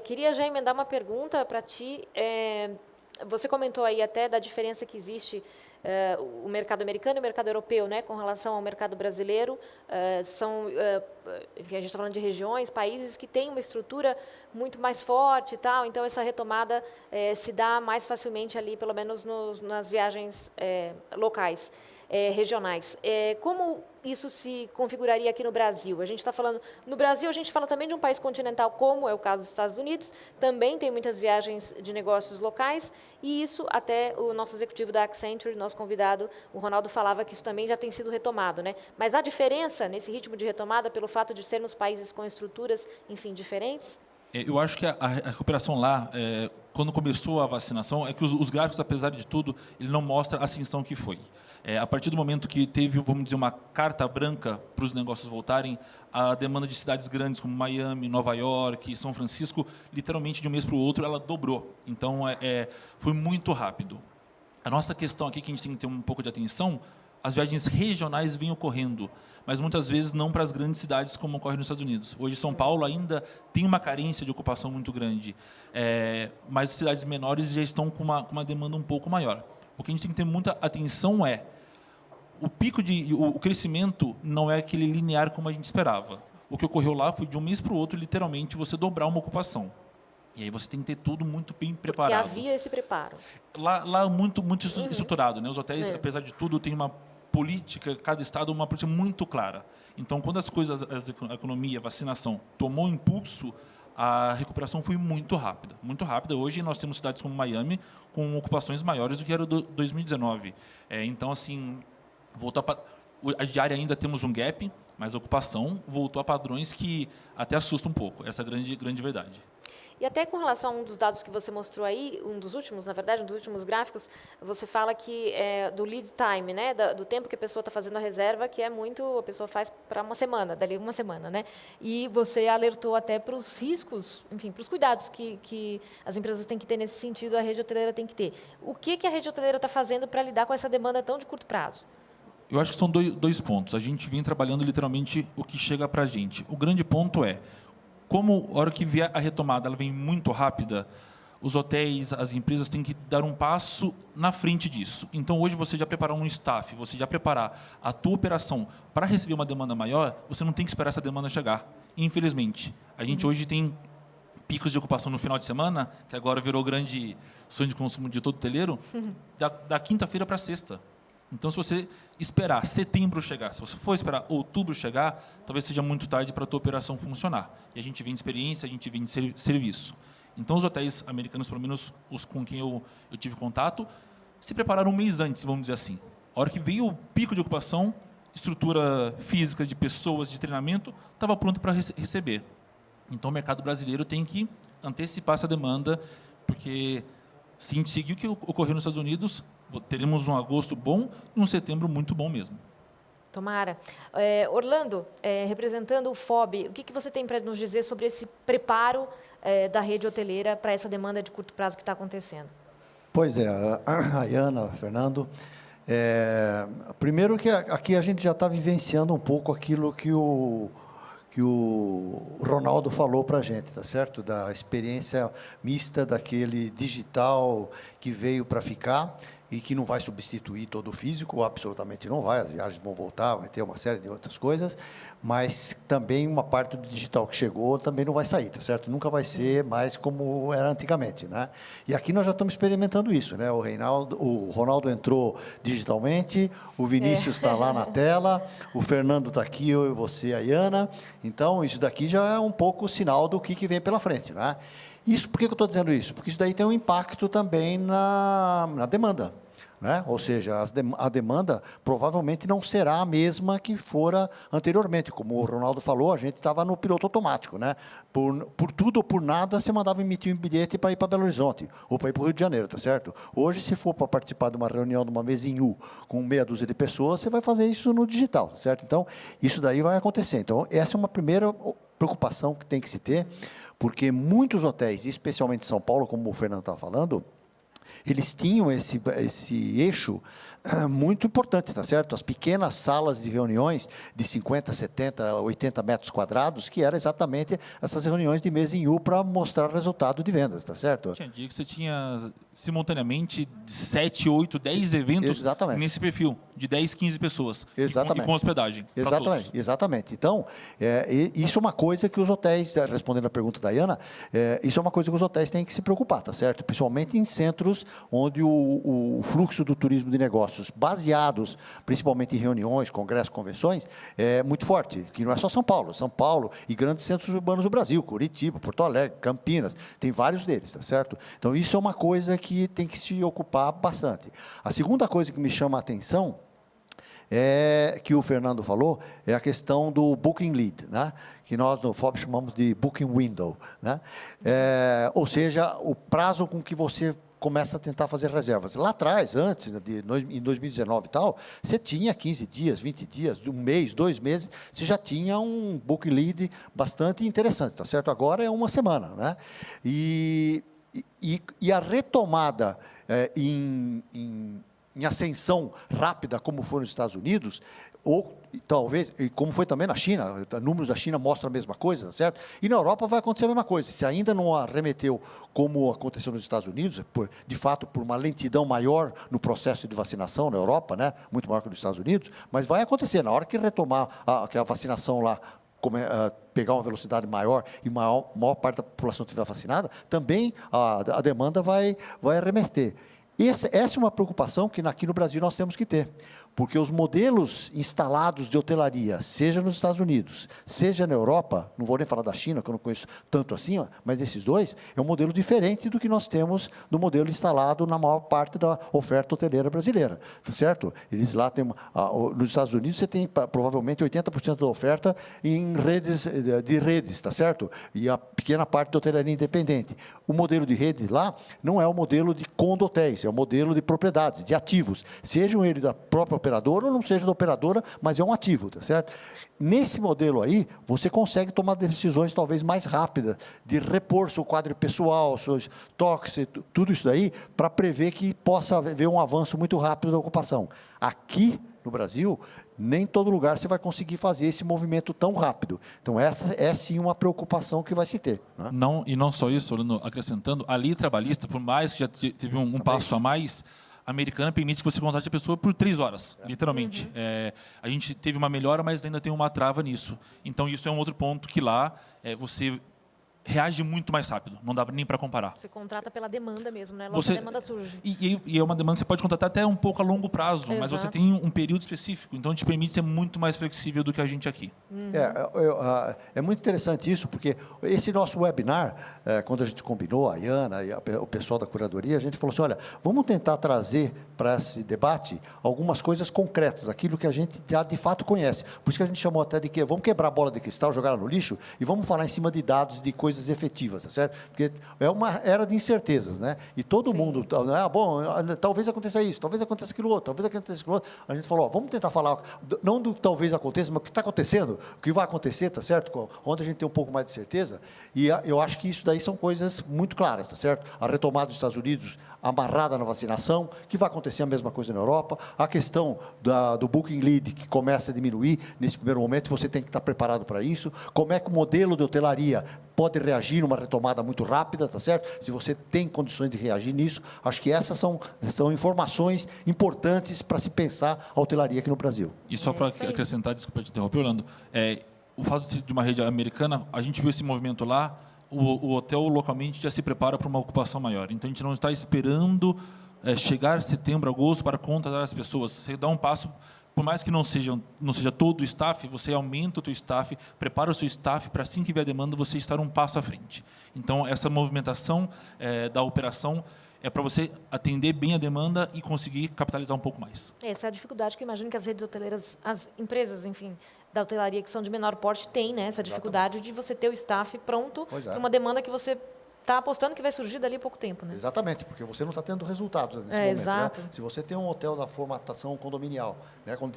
Queria já emendar uma pergunta para ti. Você comentou aí até da diferença que existe o mercado americano e o mercado europeu, né, com relação ao mercado brasileiro. Enfim, a gente está falando de regiões, países que têm uma estrutura muito mais forte e tal, então essa retomada se dá mais facilmente ali, pelo menos nas viagens locais, regionais. Como isso se configuraria aqui no Brasil? A gente está falando, no Brasil a gente fala também de um país continental, como é o caso dos Estados Unidos, também tem muitas viagens de negócios locais, e isso até o nosso executivo da Accenture, nosso convidado, o Ronaldo, falava que isso também já tem sido retomado, né? Mas há diferença nesse ritmo de retomada pelo fato de sermos países com estruturas, enfim, diferentes? Eu acho que a recuperação lá, quando começou a vacinação, é que os gráficos, apesar de tudo, ele não mostra a ascensão que foi. A partir do momento que teve, vamos dizer, uma carta branca para os negócios voltarem, a demanda de cidades grandes como Miami, Nova York, São Francisco, literalmente de um mês para o outro, ela dobrou. Então, foi muito rápido. A nossa questão aqui, que a gente tem que ter um pouco de atenção, as viagens regionais vêm ocorrendo, mas muitas vezes não para as grandes cidades como ocorre nos Estados Unidos. Hoje, São Paulo ainda tem uma carência de ocupação muito grande, mas as cidades menores já estão com uma demanda um pouco maior. O que a gente tem que ter muita atenção o crescimento não é aquele linear como a gente esperava. O que ocorreu lá foi de um mês para o outro, literalmente, você dobrar uma ocupação. E aí você tem que ter tudo muito bem preparado. Porque havia esse preparo. Lá muito estruturado, né? Os hotéis, apesar de tudo, tem uma política, cada estado uma política muito clara. Então, quando as coisas, a economia, a vacinação, tomou impulso, a recuperação foi muito rápida, muito rápida. Hoje nós temos cidades como Miami com ocupações maiores do que era 2019. Então, assim, a diária ainda temos um gap, mas a ocupação voltou a padrões que até assustam um pouco, essa é a grande verdade. E até com relação a um dos dados que você mostrou aí, um dos últimos, na verdade, um dos últimos gráficos, você fala que do lead time, né, do tempo que a pessoa está fazendo a reserva, que é muito, a pessoa faz para uma semana, dali uma semana, né? E você alertou até para os riscos, enfim, para os cuidados que as empresas têm que ter nesse sentido, a rede hoteleira tem que ter. O que a rede hoteleira está fazendo para lidar com essa demanda tão de curto prazo? Eu acho que são dois pontos. A gente vem trabalhando literalmente o que chega para a gente. O grande ponto é, como a hora que vier a retomada ela vem muito rápida, os hotéis, as empresas têm que dar um passo na frente disso. Então, hoje, você já preparar um staff, você já preparar a tua operação para receber uma demanda maior, você não tem que esperar essa demanda chegar. Infelizmente, a gente hoje tem picos de ocupação no final de semana, que agora virou o grande sonho de consumo de todo hoteleiro, da quinta-feira para sexta. Então, se você esperar setembro chegar, se você for esperar outubro chegar, talvez seja muito tarde para a tua operação funcionar. E a gente vem de experiência, a gente vem de serviço. Então, os hotéis americanos, pelo menos os com quem eu tive contato, se prepararam um mês antes, vamos dizer assim. A hora que veio o pico de ocupação, estrutura física de pessoas, de treinamento, estava pronto para receber. Então, o mercado brasileiro tem que antecipar essa demanda, porque se a gente seguir o que ocorreu nos Estados Unidos, teremos um agosto bom e um setembro muito bom mesmo. Tomara. Orlando, representando o FOB, o que você tem para nos dizer sobre esse preparo da rede hoteleira para essa demanda de curto prazo que está acontecendo? Pois é, a Ayana, Fernando, primeiro que aqui a gente já está vivenciando um pouco aquilo que o Ronaldo falou para a gente, tá certo? Da experiência mista, daquele digital que veio para ficar e que não vai substituir todo o físico, absolutamente não vai, as viagens vão voltar, vai ter uma série de outras coisas, mas também uma parte do digital que chegou também não vai sair, tá certo? Nunca vai ser mais como era antigamente, né? E aqui nós já estamos experimentando isso, né? O Ronaldo entrou digitalmente, o Vinícius está lá na tela, o Fernando está aqui, eu e você, a Ayana, então isso daqui já é um pouco o sinal do que vem pela frente, né? Isso, por que eu estou dizendo isso? Porque isso daí tem um impacto também na demanda, né? Ou seja, a demanda provavelmente não será a mesma que fora anteriormente. Como o Ronaldo falou, a gente estava no piloto automático, né? Por tudo ou por nada, você mandava emitir um bilhete para ir para Belo Horizonte ou para ir para o Rio de Janeiro, tá certo? Hoje, se for para participar de uma reunião, de uma mesa em U, com meia dúzia de pessoas, você vai fazer isso no digital, tá certo? Então, isso daí vai acontecer. Então, essa é uma primeira preocupação que tem que se ter, porque muitos hotéis, especialmente em São Paulo, como o Fernando estava falando, eles tinham esse eixo muito importante, tá certo? As pequenas salas de reuniões de 50, 70, 80 metros quadrados, que eram exatamente essas reuniões de mesa em U para mostrar resultado de vendas, tá certo? Tinha dia que você tinha simultaneamente 7, 8, 10 eventos nesse perfil, de 10, 15 pessoas. Exatamente. E com hospedagem. Exatamente, exatamente. Então, isso é uma coisa que os hotéis, respondendo a pergunta da Ayana, isso é uma coisa que os hotéis têm que se preocupar, tá certo? Principalmente em centros onde o fluxo do turismo de negócios, baseados principalmente em reuniões, congressos, convenções, é muito forte, que não é só São Paulo e grandes centros urbanos do Brasil, Curitiba, Porto Alegre, Campinas, tem vários deles, tá certo? Então, isso é uma coisa que tem que se ocupar bastante. A segunda coisa que me chama a atenção que o Fernando falou, é a questão do booking lead, né? Que nós no FOB chamamos de booking window, né? Ou seja, o prazo com que você começa a tentar fazer reservas. Lá atrás, antes, em 2019 e tal, você tinha 15 dias, 20 dias, um mês, 2 meses, você já tinha um booking lead bastante interessante, tá certo? Agora é uma semana, né? E a retomada em ascensão rápida, como foi nos Estados Unidos, ou talvez, e como foi também na China, números da China mostram a mesma coisa, tá certo? E na Europa vai acontecer a mesma coisa. Se ainda não arremeteu como aconteceu nos Estados Unidos, de fato, por uma lentidão maior no processo de vacinação na Europa, né? Muito maior que nos Estados Unidos, mas vai acontecer. Na hora que retomar que a vacinação lá pegar uma velocidade maior e maior parte da população estiver vacinada, também a demanda vai arremeter. Essa é uma preocupação que aqui no Brasil nós temos que ter, Porque os modelos instalados de hotelaria, seja nos Estados Unidos, seja na Europa, não vou nem falar da China, que eu não conheço tanto assim, ó, mas esses dois, é um modelo diferente do que nós temos do modelo instalado na maior parte da oferta hoteleira brasileira, tá certo? Eles lá têm, nos Estados Unidos, você tem provavelmente 80% da oferta em redes, tá certo? E a pequena parte da hotelaria independente. O modelo de rede lá não é o modelo de condotéis, é o modelo de propriedades, de ativos, sejam eles da própria operadora ou não seja da operadora, mas é um ativo, tá certo? Nesse modelo aí, você consegue tomar decisões talvez mais rápidas, de repor seu quadro pessoal, seus toques, tudo isso daí, para prever que possa haver um avanço muito rápido da ocupação. Aqui, no Brasil, nem todo lugar você vai conseguir fazer esse movimento tão rápido. Então, essa é sim uma preocupação que vai se ter. Né? Não, e não só isso, Orlando, acrescentando, a lei trabalhista, por mais que já teve um passo a mais, a americana permite que você contrate a pessoa por 3 horas, literalmente. A gente teve uma melhora, mas ainda tem uma trava nisso. Então, isso é um outro ponto que lá você reage muito mais rápido, não dá nem para comparar. Você contrata pela demanda mesmo, né? Logo a demanda surge. E é uma demanda que você pode contratar até um pouco a longo prazo, mas você tem um período específico, então te permite ser muito mais flexível do que a gente aqui. É muito interessante isso, porque esse nosso webinar, quando a gente combinou, a Iana e o pessoal da curadoria, a gente falou assim, olha, vamos tentar trazer para esse debate algumas coisas concretas, aquilo que a gente já de fato conhece. Por isso que a gente chamou até de que vamos quebrar a bola de cristal, jogar ela no lixo e vamos falar em cima de dados, de coisas efetivas, tá certo? Porque é uma era de incertezas, né? E todo mundo, talvez aconteça isso, talvez aconteça aquilo outro, talvez aconteça aquilo outro. A gente falou, vamos tentar falar, não do talvez aconteça, mas o que está acontecendo, o que vai acontecer, tá certo? Onde a gente tem um pouco mais de certeza. E eu acho que isso daí são coisas muito claras, tá certo? A retomada dos Estados Unidos amarrada na vacinação, que vai acontecer a mesma coisa na Europa, a questão do booking lead, que começa a diminuir nesse primeiro momento, você tem que estar preparado para isso, como é que o modelo de hotelaria pode reagir numa retomada muito rápida, tá certo? Se você tem condições de reagir nisso, acho que essas são informações importantes para se pensar a hotelaria aqui no Brasil. E só para acrescentar, desculpa te interromper, Orlando, o fato de ser de uma rede americana, a gente viu esse movimento lá, o hotel localmente já se prepara para uma ocupação maior. Então, a gente não está esperando chegar setembro, agosto para contratar as pessoas. Você dá um passo, por mais que não seja todo o staff, você aumenta o seu staff, prepara o seu staff para, assim que vier a demanda, você estar um passo à frente. Então, essa movimentação da operação é para você atender bem a demanda e conseguir capitalizar um pouco mais. Essa é a dificuldade que eu imagino que as redes hoteleiras, as empresas, enfim, da hotelaria que são de menor porte têm, né? Essa dificuldade de você ter o staff pronto para uma demanda que você está apostando que vai surgir dali a pouco tempo, né? Exatamente, porque você não está tendo resultados nesse momento. Exato. Né? Se você tem um hotel da formatação condominial, né, quando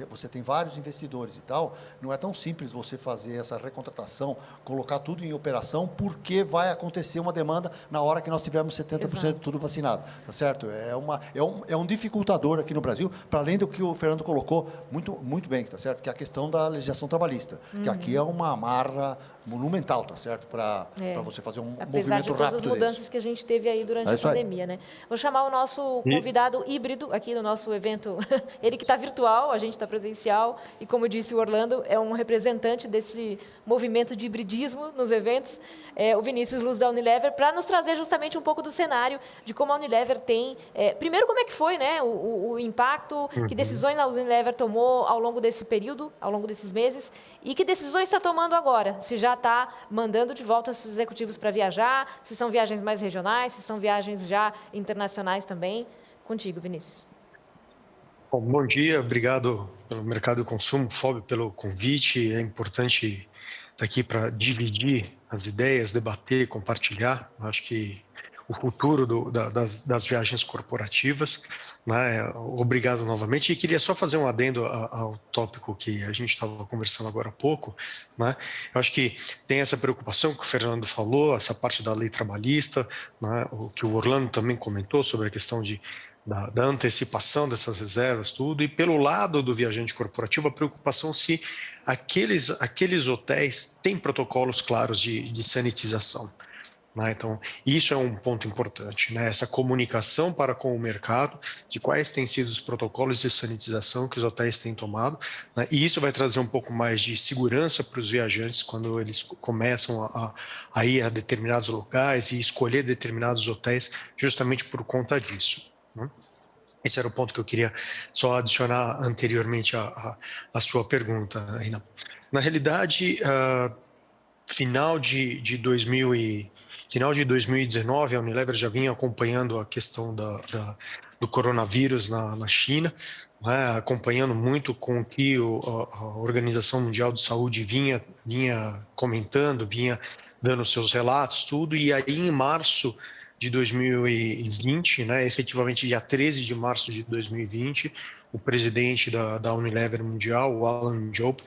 você tem vários investidores e tal, não é tão simples você fazer essa recontratação, colocar tudo em operação, porque vai acontecer uma demanda na hora que nós tivermos 70% de tudo vacinado, tá certo? É um dificultador aqui no Brasil, para além do que o Fernando colocou muito bem, tá certo? Que é a questão da legislação trabalhista, que aqui é uma amarra monumental, tá certo? Para você fazer um movimento rápido. Apesar de todas as mudanças que a gente teve aí durante a pandemia, né? Vou chamar o nosso convidado híbrido aqui no nosso evento, ele que está virtual, a gente está presencial, e como disse o Orlando, é um representante desse movimento de hibridismo nos eventos, o Vinícius Luz da Unilever, para nos trazer justamente um pouco do cenário de como a Unilever tem, primeiro como é que foi, né, o impacto, que decisões a Unilever tomou ao longo desse período, ao longo desses meses, e que decisões está tomando agora, se já está mandando de volta os executivos para viajar, se são viagens mais regionais, se são viagens já internacionais também. Contigo, Vinícius. Bom dia, obrigado pelo Mercado do Consumo, FOB, pelo convite. É importante estar aqui para dividir as ideias, debater, compartilhar. Eu acho que o futuro das viagens corporativas, né? Obrigado novamente. E queria só fazer um adendo ao tópico que a gente estava conversando agora há pouco, né? Eu acho que tem essa preocupação que o Fernando falou, essa parte da lei trabalhista, né? O que o Orlando também comentou sobre a questão da antecipação dessas reservas, tudo, e pelo lado do viajante corporativo, a preocupação se aqueles hotéis têm protocolos claros de sanitização. Então, isso é um ponto importante, né? Essa comunicação para com o mercado de quais têm sido os protocolos de sanitização que os hotéis têm tomado, né? E isso vai trazer um pouco mais de segurança para os viajantes quando eles começam a ir a determinados locais e escolher determinados hotéis justamente por conta disso, né? Esse era o ponto que eu queria só adicionar anteriormente à sua pergunta, Reina. Na realidade, final de 2019, a Unilever já vinha acompanhando a questão do coronavírus na China, né, acompanhando muito com o que a Organização Mundial de Saúde vinha comentando, vinha dando seus relatos, tudo, e aí em março de 2020, né, efetivamente dia 13 de março de 2020, o presidente da Unilever Mundial, o Alan Jope,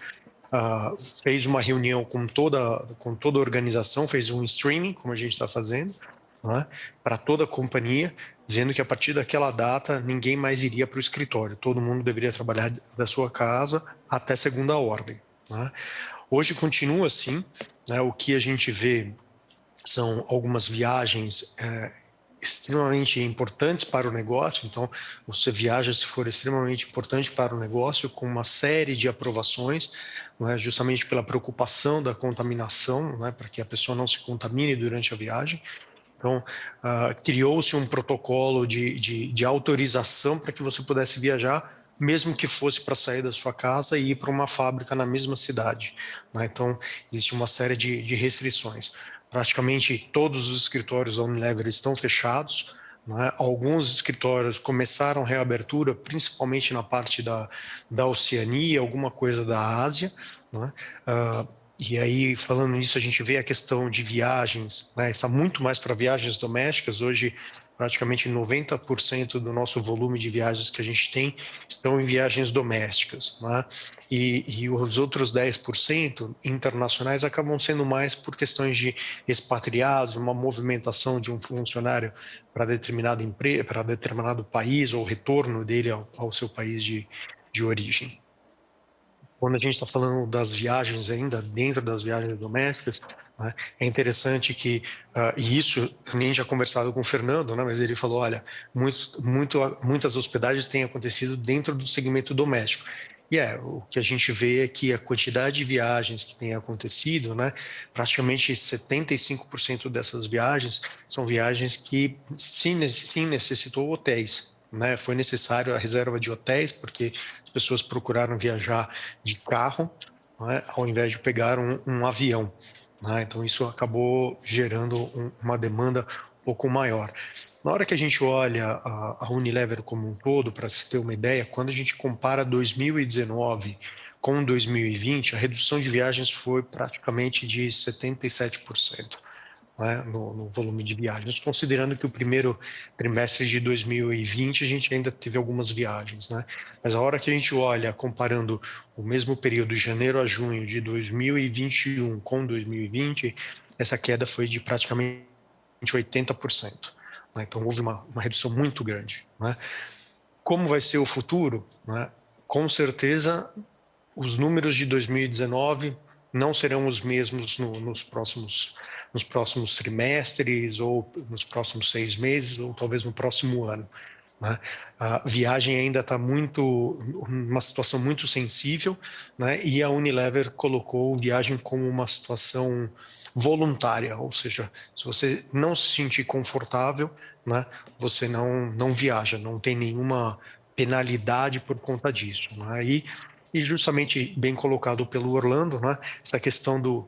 fez uma reunião com toda a organização, fez um streaming, como a gente está fazendo, né, para toda a companhia, dizendo que a partir daquela data ninguém mais iria para o escritório, todo mundo deveria trabalhar da sua casa até segunda ordem. Né. Hoje continua assim, né, o que a gente vê são algumas viagens extremamente importantes para o negócio, então você viaja se for extremamente importante para o negócio, com uma série de aprovações, né, justamente pela preocupação da contaminação, né, para que a pessoa não se contamine durante a viagem. Então, criou-se um protocolo de autorização para que você pudesse viajar, mesmo que fosse para sair da sua casa e ir para uma fábrica na mesma cidade. Né? Então, existe uma série de restrições. Praticamente todos os escritórios da Unilever estão fechados, né? Alguns escritórios começaram reabertura, principalmente na parte da Oceania, alguma coisa da Ásia, né? E aí, falando nisso, a gente vê a questão de viagens, né? Está muito mais para viagens domésticas. Hoje, praticamente 90% do nosso volume de viagens que a gente tem estão em viagens domésticas, né? E os outros 10% internacionais acabam sendo mais por questões de expatriados, uma movimentação de um funcionário para determinado país, ou retorno dele ao seu país de origem. Quando a gente está falando das viagens ainda, dentro das viagens domésticas, né, é interessante que, e isso a gente já conversado com o Fernando, né, mas ele falou, olha, muitas hospedagens têm acontecido dentro do segmento doméstico. E o que a gente vê é que a quantidade de viagens que tem acontecido, né, praticamente 75% dessas viagens são viagens que sim necessitou hotéis. Né, foi necessário a reserva de hotéis, porque as pessoas procuraram viajar de carro, né, ao invés de pegar um avião. Né, então, isso acabou gerando uma demanda um pouco maior. Na hora que a gente olha a Unilever como um todo, para se ter uma ideia, quando a gente compara 2019 com 2020, a redução de viagens foi praticamente de 77%. Né, no volume de viagens, considerando que o primeiro trimestre de 2020 a gente ainda teve algumas viagens, né? Mas a hora que a gente olha, comparando o mesmo período de janeiro a junho de 2021 com 2020, essa queda foi de praticamente 80%. Né? Então houve uma redução muito grande. Né? Como vai ser o futuro? Né? Com certeza, os números de 2019 não serão os mesmos nos próximos trimestres, ou nos próximos 6 meses, ou talvez no próximo ano. Né? A viagem ainda está numa situação muito sensível, né? E a Unilever colocou viagem como uma situação voluntária, ou seja, se você não se sentir confortável, né, você não viaja, não tem nenhuma penalidade por conta disso. Né? E justamente bem colocado pelo Orlando, né? Essa questão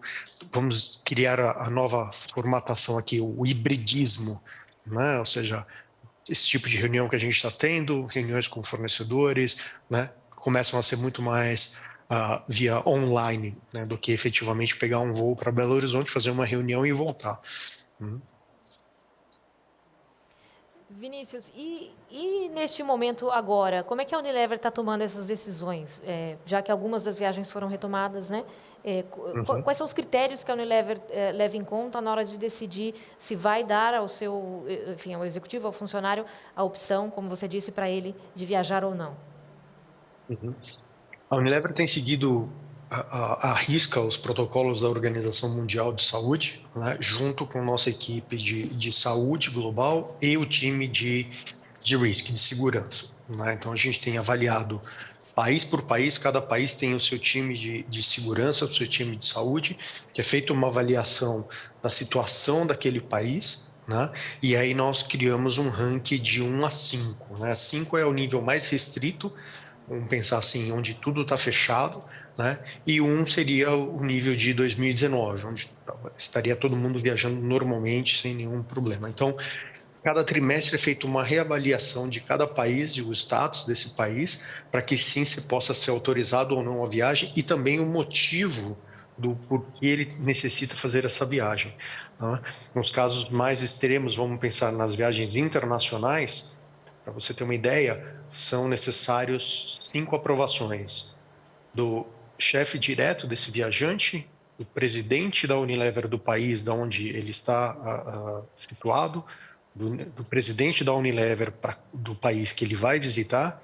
vamos criar a nova formatação aqui, o hibridismo, né? Ou seja, esse tipo de reunião que a gente está tendo, reuniões com fornecedores, né? Começam a ser muito mais via online, né? Do que efetivamente pegar um voo para Belo Horizonte, fazer uma reunião e voltar. Vinícius, e neste momento agora, como é que a Unilever está tomando essas decisões? Já que algumas das viagens foram retomadas, né? Quais são os critérios que a Unilever leva em conta na hora de decidir se vai dar ao ao executivo, ao funcionário, a opção, como você disse, para ele de viajar ou não? A Unilever tem seguido à risca os protocolos da Organização Mundial de Saúde, né, junto com nossa equipe de saúde global e o time de risk, de segurança. Né? Então, a gente tem avaliado país por país, cada país tem o seu time de segurança, o seu time de saúde, que é feita uma avaliação da situação daquele país, né? E aí nós criamos um ranking de 1 a 5, né? 5 é o nível mais restrito, vamos pensar assim, onde tudo está fechado, né? E 1 seria o nível de 2019, onde estaria todo mundo viajando normalmente, sem nenhum problema. Então, cada trimestre é feita uma reavaliação de cada país e o status desse país, para que sim se possa ser autorizado ou não a viagem, e também o motivo do porquê ele necessita fazer essa viagem. Né? Nos casos mais extremos, vamos pensar nas viagens internacionais, para você ter uma ideia, são necessários 5 aprovações do chefe direto desse viajante, do presidente da Unilever do país de onde ele está situado, do presidente da Unilever do país que ele vai visitar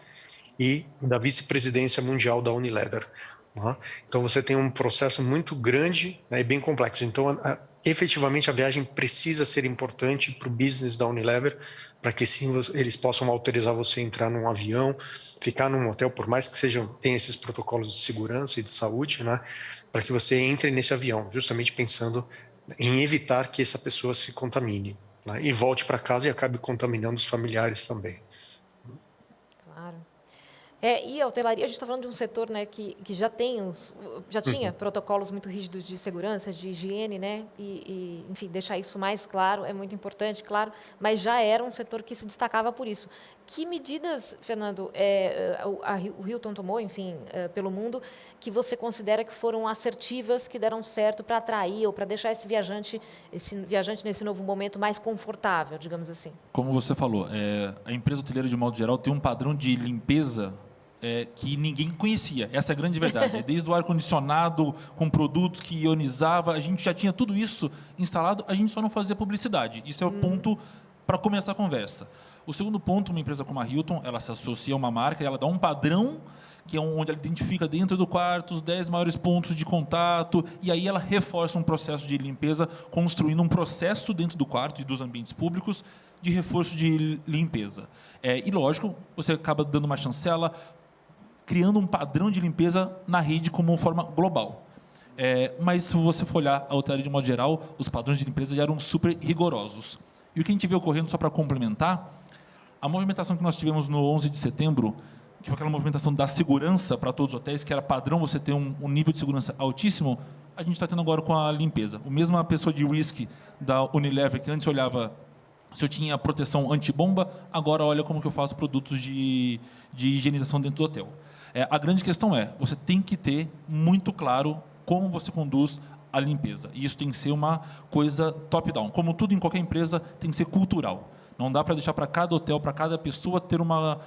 e da vice-presidência mundial da Unilever. Né? Então, você tem um processo muito grande, né, e bem complexo. Então, efetivamente, a viagem precisa ser importante para o business da Unilever, para que sim eles possam autorizar você a entrar num avião, ficar num hotel, por mais que tenha esses protocolos de segurança e de saúde, né, para que você entre nesse avião, justamente pensando em evitar que essa pessoa se contamine, né, e volte para casa e acabe contaminando os familiares também. Claro. E a hotelaria, a gente está falando de um setor, né, que já tinha protocolos muito rígidos de segurança, de higiene, né, enfim, deixar isso mais claro é muito importante, claro, mas já era um setor que se destacava por isso. Que medidas, Fernando, o Hilton tomou, enfim, pelo mundo, que você considera que foram assertivas, que deram certo para atrair ou para deixar esse viajante nesse novo momento mais confortável, digamos assim? Como você falou, a empresa hoteleira, de modo geral, tem um padrão de limpeza que ninguém conhecia. Essa é a grande verdade. Desde o ar-condicionado, com produtos que ionizavam, a gente já tinha tudo isso instalado, a gente só não fazia publicidade. Isso é o ponto para começar a conversa. O segundo ponto, uma empresa como a Hilton, ela se associa a uma marca, ela dá um padrão, que é onde ela identifica dentro do quarto os 10 maiores pontos de contato, e aí ela reforça um processo de limpeza, construindo um processo dentro do quarto e dos ambientes públicos de reforço de limpeza. E, lógico, você acaba dando uma chancela, criando um padrão de limpeza na rede como uma forma global. Mas, se você for olhar a hotelaria de modo geral, os padrões de limpeza já eram super rigorosos. E o que a gente vê ocorrendo, só para complementar, a movimentação que nós tivemos no 11 de setembro, que foi aquela movimentação da segurança para todos os hotéis, que era padrão você ter um nível de segurança altíssimo, a gente está tendo agora com a limpeza. A mesma pessoa de risk da Unilever, que antes olhava se eu tinha proteção antibomba, agora olha como que eu faço produtos de higienização dentro do hotel. A grande questão você tem que ter muito claro como você conduz a limpeza. E isso tem que ser uma coisa top-down. Como tudo em qualquer empresa, tem que ser cultural. Não dá para deixar para cada hotel, para cada pessoa ter uma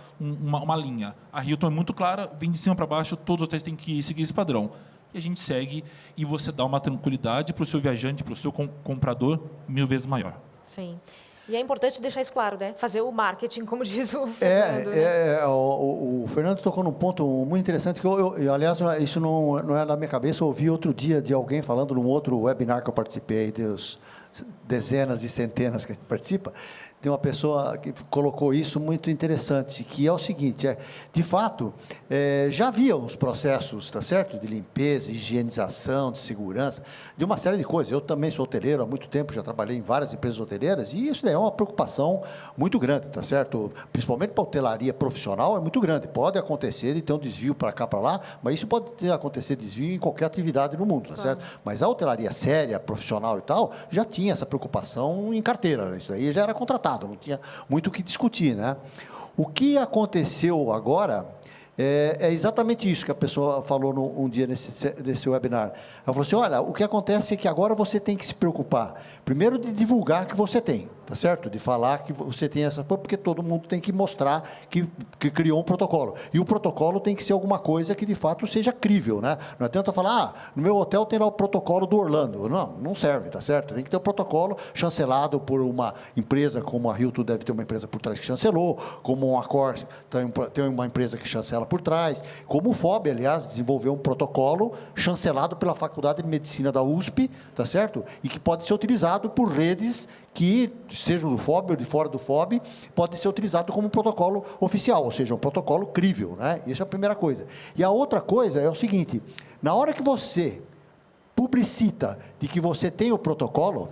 linha. A Hilton é muito clara, vem de cima para baixo, todos os hotéis têm que seguir esse padrão. E a gente segue e você dá uma tranquilidade para o seu viajante, para o seu comprador, 1000 vezes maior. Sim. E é importante deixar isso claro, né? Fazer o marketing, como diz o Fernando. O Fernando tocou num ponto muito interessante, que aliás, isso não é da minha cabeça, eu ouvi outro dia de alguém falando num outro webinar que eu participei, dos dezenas e centenas que a gente participa, tem uma pessoa que colocou isso muito interessante, que é o seguinte, de fato, já havia os processos, tá certo? De limpeza, higienização, de segurança, de uma série de coisas. Eu também sou hoteleiro há muito tempo, já trabalhei em várias empresas hoteleiras, e isso daí é uma preocupação muito grande, tá certo? Principalmente para a hotelaria profissional, é muito grande. Pode acontecer de ter um desvio para cá, para lá, mas isso pode acontecer desvio em qualquer atividade no mundo, tá certo? Mas a hotelaria séria, profissional e tal, já tinha essa preocupação em carteira, né? Isso daí já era contratado, não tinha muito o que discutir, né? O que aconteceu agora é exatamente isso que a pessoa falou um dia nesse webinar. Ela falou assim, olha, o que acontece é que agora você tem que se preocupar, primeiro, de divulgar que você tem, tá certo? De falar que você tem essa... Porque todo mundo tem que mostrar que criou um protocolo. E o protocolo tem que ser alguma coisa que, de fato, seja crível, né? Não adianta falar, no meu hotel tem lá o protocolo do Orlando. Não serve, tá certo? Tem que ter um protocolo chancelado por uma empresa, como a Hilton deve ter uma empresa por trás que chancelou, como um Accor tem uma empresa que chancela por trás, como o FOB, aliás, desenvolveu um protocolo chancelado pela Faculdade de Medicina da USP, tá certo? E que pode ser utilizado por redes que, sejam do FOB ou de fora do FOB, pode ser utilizado como um protocolo oficial, ou seja, um protocolo crível, né? Isso é a primeira coisa. E a outra coisa é o seguinte, na hora que você publicita de que você tem o protocolo,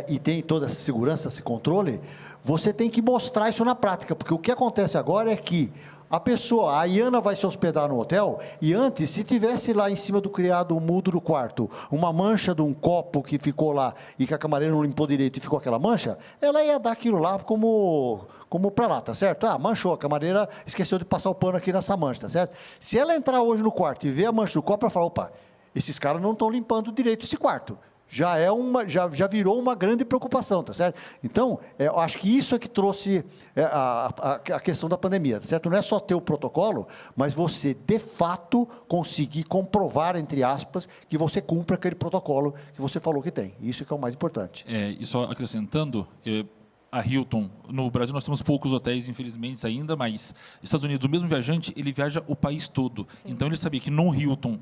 e tem toda essa segurança, esse controle, você tem que mostrar isso na prática, porque o que acontece agora é que a Iana vai se hospedar no hotel, e antes, se tivesse lá em cima do criado mudo do quarto, uma mancha de um copo que ficou lá, e que a camareira não limpou direito e ficou aquela mancha, ela ia dar aquilo lá como para lá, tá certo? Manchou, a camareira esqueceu de passar o pano aqui nessa mancha, tá certo? Se ela entrar hoje no quarto e ver a mancha do copo, ela fala, opa, esses caras não estão limpando direito esse quarto. Já virou uma grande preocupação, tá certo? Então, eu acho que isso é que trouxe a questão da pandemia, tá certo? Não é só ter o protocolo, mas você, de fato, conseguir comprovar, entre aspas, que você cumpre aquele protocolo que você falou que tem. Isso que é o mais importante. E só acrescentando, a Hilton, no Brasil nós temos poucos hotéis, infelizmente, ainda, mas nos Estados Unidos, o mesmo viajante, ele viaja o país todo. Sim. Então, ele sabia que no Hilton...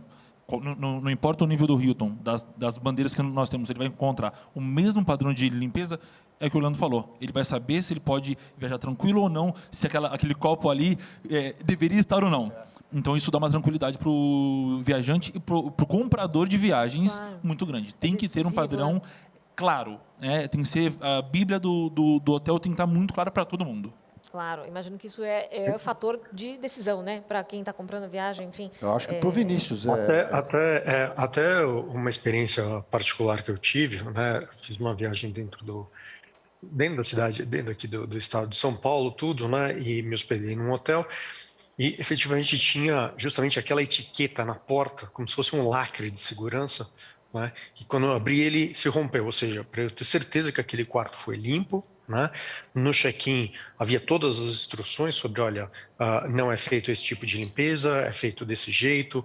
Não importa o nível do Hilton, das bandeiras que nós temos, ele vai encontrar o mesmo padrão de limpeza, é o que o Orlando falou. Ele vai saber se ele pode viajar tranquilo ou não, se aquele copo ali deveria estar ou não. Então, isso dá uma tranquilidade para o viajante e para o comprador de viagens muito grande. Tem que ter um padrão claro. Tem que ser, a Bíblia do hotel tem que estar muito clara para todo mundo. Claro, imagino que isso é fator de decisão, né? Para quem está comprando viagem, enfim. Eu acho que para o Vinícius Até uma experiência particular que eu tive, né? Fiz uma viagem dentro da cidade, dentro aqui do estado de São Paulo, tudo, né? E me hospedei num hotel e efetivamente tinha justamente aquela etiqueta na porta, como se fosse um lacre de segurança, né? E quando eu abri ele se rompeu, ou seja, para eu ter certeza que aquele quarto foi limpo. Né? No check-in havia todas as instruções sobre, olha, não é feito esse tipo de limpeza, é feito desse jeito,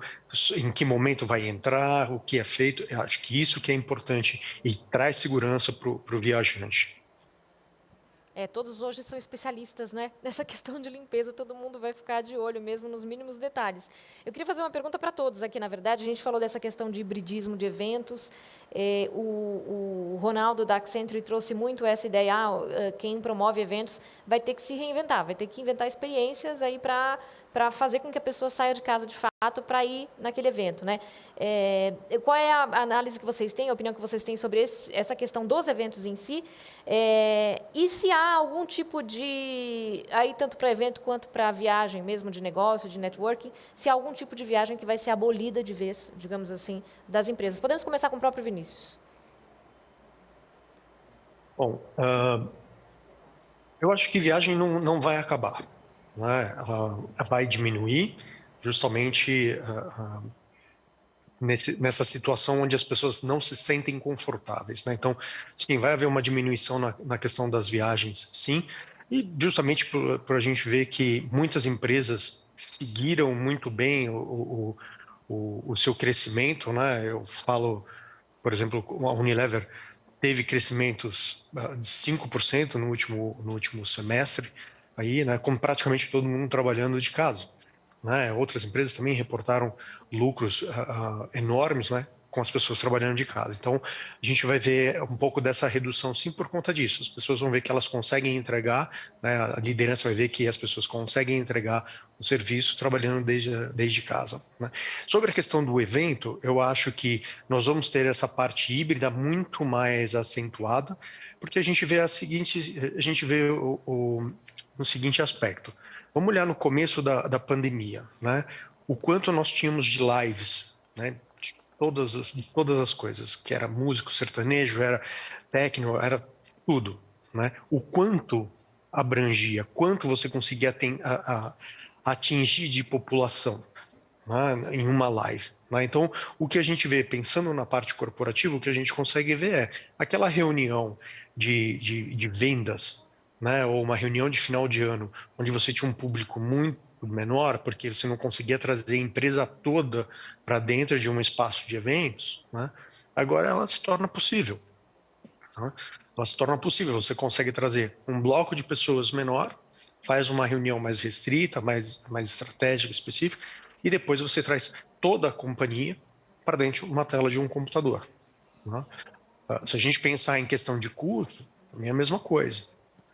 em que momento vai entrar, o que é feito. Eu acho que isso que é importante e traz segurança para o viajante. Todos hoje são especialistas, né? Nessa questão de limpeza, todo mundo vai ficar de olho mesmo nos mínimos detalhes. Eu queria fazer uma pergunta para todos aqui, na verdade. A gente falou dessa questão de hibridismo de eventos. O Ronaldo da Accenture trouxe muito essa ideia, quem promove eventos vai ter que se reinventar, vai ter que inventar experiências aí para fazer com que a pessoa saia de casa de fato para ir naquele evento, né? Qual é a análise que vocês têm, a opinião que vocês têm sobre essa questão dos eventos em si? E se há algum tipo de, aí tanto para evento quanto para viagem mesmo de negócio, de networking, se há algum tipo de viagem que vai ser abolida de vez, digamos assim, das empresas? Podemos começar com o próprio Vinícius. Bom, eu acho que viagem não vai acabar. Né? Ela vai diminuir justamente nessa situação onde as pessoas não se sentem confortáveis. Né? Então, sim, vai haver uma diminuição na questão das viagens, sim, e justamente por a gente ver que muitas empresas seguiram muito bem o seu crescimento. Né? Eu falo, por exemplo, a Unilever teve crescimentos de 5% no último semestre, aí, né, com praticamente todo mundo trabalhando de casa. Né? Outras empresas também reportaram lucros enormes, né, com as pessoas trabalhando de casa. Então, a gente vai ver um pouco dessa redução, sim, por conta disso. As pessoas vão ver que elas conseguem entregar, né, a liderança vai ver que as pessoas conseguem entregar o serviço trabalhando desde casa. Né? Sobre a questão do evento, eu acho que nós vamos ter essa parte híbrida muito mais acentuada, porque a gente vê no seguinte aspecto. Vamos olhar no começo da pandemia, né? O quanto nós tínhamos de lives, né? De todas as coisas, que era músico, sertanejo, era técnico, era tudo, né? O quanto abrangia, quanto você conseguia atingir de população, né? Em uma live. Né? Então, o que a gente vê, pensando na parte corporativa, o que a gente consegue ver é aquela reunião de vendas, né, ou uma reunião de final de ano, onde você tinha um público muito menor, porque você não conseguia trazer a empresa toda para dentro de um espaço de eventos, né, agora ela se torna possível. Né? Ela se torna possível, você consegue trazer um bloco de pessoas menor, faz uma reunião mais restrita, mais estratégica, específica, e depois você traz toda a companhia para dentro de uma tela de um computador. Né? Se a gente pensar em questão de custo, também é a mesma coisa.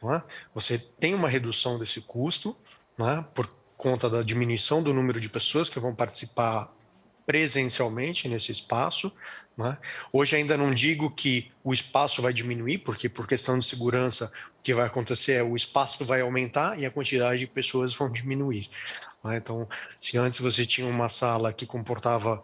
Né? Você tem uma redução desse custo, né, por conta da diminuição do número de pessoas que vão participar presencialmente nesse espaço, né? Hoje ainda não digo que o espaço vai diminuir, porque por questão de segurança o que vai acontecer é o espaço vai aumentar e a quantidade de pessoas vão diminuir, né? Então, se antes você tinha uma sala que comportava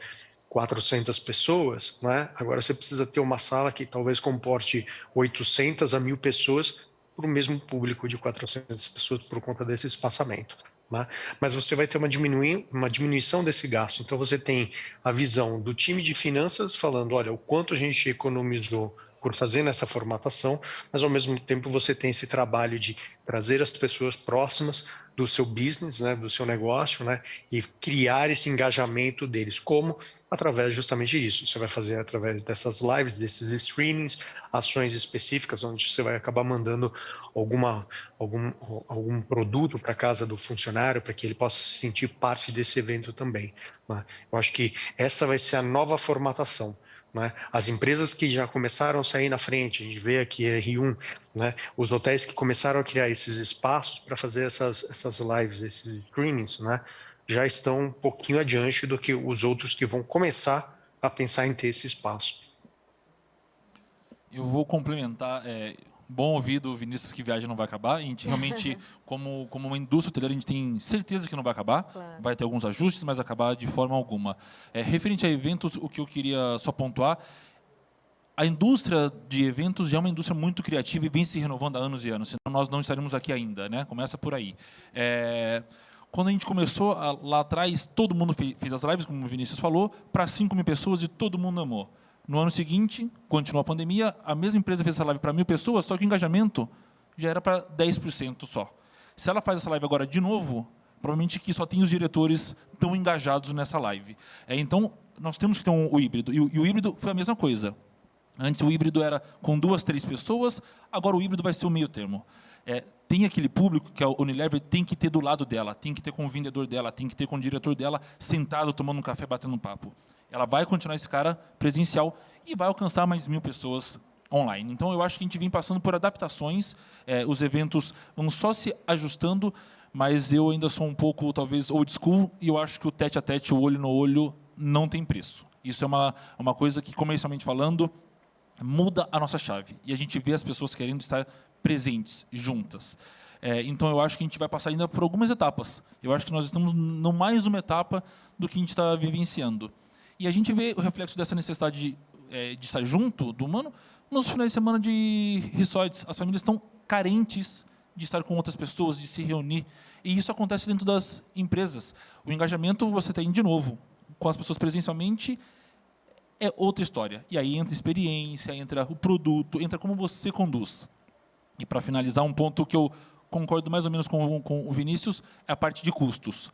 400 pessoas, né? Agora você precisa ter uma sala que talvez comporte 800 a 1.000 pessoas para o mesmo público de 400 pessoas por conta desse espaçamento, né? Mas você vai ter uma diminuição desse gasto. Então você tem a visão do time de finanças falando, olha, o quanto a gente economizou por fazer nessa formatação, mas ao mesmo tempo você tem esse trabalho de trazer as pessoas próximas do seu business, né, do seu negócio, né, e criar esse engajamento deles. Como? Através justamente disso. Você vai fazer através dessas lives, desses streamings, ações específicas, onde você vai acabar mandando algum produto para casa do funcionário, para que ele possa se sentir parte desse evento também, né? Eu acho que essa vai ser a nova formatação, né? As empresas que já começaram a sair na frente, a gente vê aqui a R1, né? Os hotéis que começaram a criar esses espaços para fazer essas lives, esses streamings, né? Já estão um pouquinho adiante do que os outros que vão começar a pensar em ter esse espaço. Eu vou complementar. Bom ouvir do Vinícius que viagem não vai acabar. A gente realmente, como uma indústria hoteleira, a gente tem certeza que não vai acabar. Claro. Vai ter alguns ajustes, mas acabar de forma alguma. Referente a eventos, o que eu queria só pontuar, a indústria de eventos já é uma indústria muito criativa e vem se renovando há anos e anos, senão nós não estaremos aqui ainda, né? Começa por aí. Quando a gente começou, lá atrás, todo mundo fez as lives, como o Vinícius falou, para 5.000 pessoas e todo mundo amou. No ano seguinte, continuou a pandemia, a mesma empresa fez essa live para 1.000 pessoas, só que o engajamento já era para 10% só. Se ela faz essa live agora de novo, provavelmente que só tem os diretores tão engajados nessa live. Então, nós temos que ter o híbrido. E o híbrido foi a mesma coisa. Antes o híbrido era com 2, 3 pessoas, agora o híbrido vai ser o meio termo. Tem aquele público que a Unilever tem que ter do lado dela, tem que ter com o vendedor dela, tem que ter com o diretor dela sentado, tomando um café, batendo um papo. Ela vai continuar esse cara presencial e vai alcançar mais 1.000 pessoas online. Então, eu acho que a gente vem passando por adaptações, os eventos vão só se ajustando, mas eu ainda sou um pouco, talvez, old school, e eu acho que o tete-a-tete, o olho no olho, não tem preço. Isso é uma coisa que, comercialmente falando, muda a nossa chave. E a gente vê as pessoas querendo estar presentes, juntas. Então, eu acho que a gente vai passar ainda por algumas etapas. Eu acho que nós estamos em mais uma etapa do que a gente está vivenciando. E a gente vê o reflexo dessa necessidade de estar junto do humano nos finais de semana de resorts. As famílias estão carentes de estar com outras pessoas, de se reunir. E isso acontece dentro das empresas. O engajamento você tem, de novo, com as pessoas presencialmente, é outra história. E aí entra a experiência, entra o produto, entra como você conduz. E, para finalizar, um ponto que eu concordo mais ou menos com o Vinícius, é a parte de custos.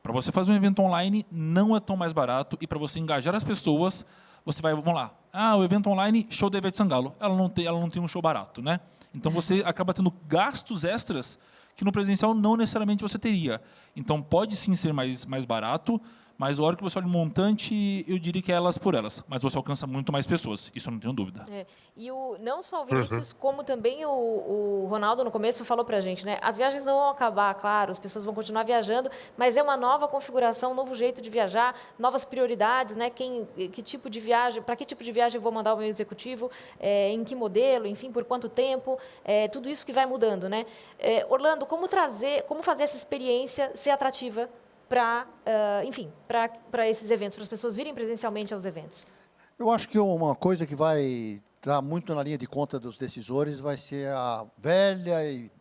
Para você fazer um evento online, não é tão mais barato, e para você engajar as pessoas, você vai, vamos lá, o evento online, show da Ivete Sangalo, ela não tem um show barato, né? Então, você acaba tendo gastos extras que no presencial não necessariamente você teria. Então, pode sim ser mais barato, mas a hora que você olha o montante, eu diria que é elas por elas. Mas você alcança muito mais pessoas, isso eu não tenho dúvida. E não só o Vinícius, como também o Ronaldo no começo falou para a gente, né? As viagens não vão acabar, claro, as pessoas vão continuar viajando, mas é uma nova configuração, um novo jeito de viajar, novas prioridades, né? Que tipo de viagem, para que tipo de viagem eu vou mandar o meu executivo, em que modelo, enfim, por quanto tempo, tudo isso que vai mudando, né? Orlando, como fazer essa experiência ser atrativa para esses eventos, para as pessoas virem presencialmente aos eventos? Eu acho que uma coisa que vai estar muito na linha de conta dos decisores vai ser a velha e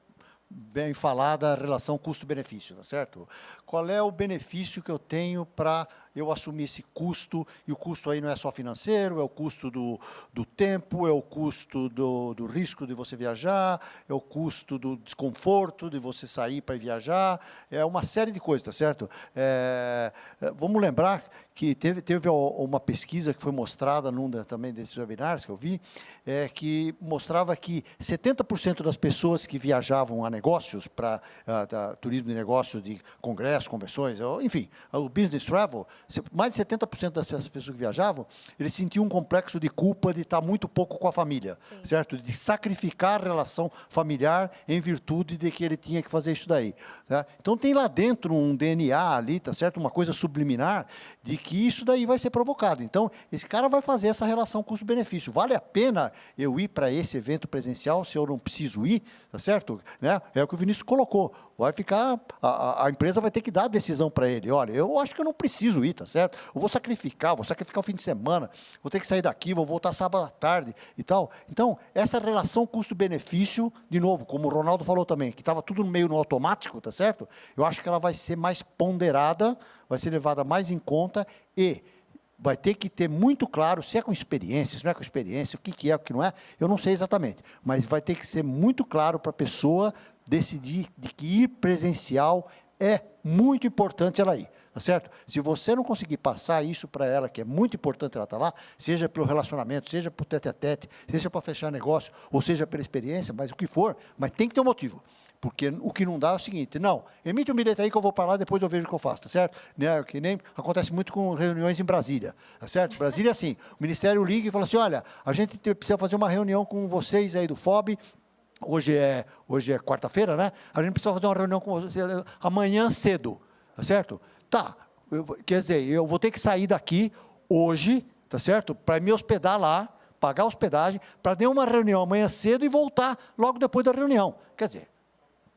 bem falada relação custo-benefício, tá certo? Qual é o benefício que eu tenho para eu assumir esse custo? E o custo aí não é só financeiro, é o custo do tempo, é o custo do risco de você viajar, é o custo do desconforto de você sair para viajar, é uma série de coisas, tá certo? Vamos lembrar que teve uma pesquisa que foi mostrada num também desses webinars que eu vi, que mostrava que 70% das pessoas que viajavam a negócios, para turismo de negócio, de congressos, convenções, enfim, o business travel, mais de 70% dessas pessoas que viajavam, eles sentiam um complexo de culpa de estar muito pouco com a família, certo? De sacrificar a relação familiar em virtude de que ele tinha que fazer isso daí. Tá? Então, tem lá dentro um DNA ali, tá certo? Uma coisa subliminar de que isso daí vai ser provocado. Então, esse cara vai fazer essa relação custo-benefício. Vale a pena eu ir para esse evento presencial se eu não preciso ir, tá certo? Né? É o que o Vinícius colocou. Vai ficar, a empresa vai ter que dar a decisão para ele. Olha, eu acho que eu não preciso ir, tá certo? Eu vou sacrificar o fim de semana, vou ter que sair daqui, vou voltar sábado à tarde e tal. Então, essa relação custo-benefício, de novo, como o Ronaldo falou também, que estava tudo meio no automático, tá certo? Eu acho que ela vai ser mais ponderada, vai ser levada mais em conta e vai ter que ter muito claro se é com experiência, se não é com experiência, o que é, o que não é, eu não sei exatamente, mas vai ter que ser muito claro para a pessoa decidir de que ir presencial é muito importante ela ir, tá certo? Se você não conseguir passar isso para ela, que é muito importante ela estar lá, seja pelo relacionamento, seja por tete-a-tete, seja para fechar negócio, ou seja pela experiência, mas o que for, mas tem que ter um motivo. Porque o que não dá é o seguinte, não, emite um bilhete aí que eu vou para lá, depois eu vejo o que eu faço, tá certo? Né? Que nem acontece muito com reuniões em Brasília, tá certo? Brasília é assim, o Ministério liga e fala assim, olha, a gente precisa fazer uma reunião com vocês aí do FOB, hoje é quarta-feira, né? A gente precisa fazer uma reunião com vocês amanhã cedo, tá certo? Tá, quer dizer, eu vou ter que sair daqui hoje, tá certo? Para me hospedar lá, pagar a hospedagem, para ter uma reunião amanhã cedo e voltar logo depois da reunião. Quer dizer,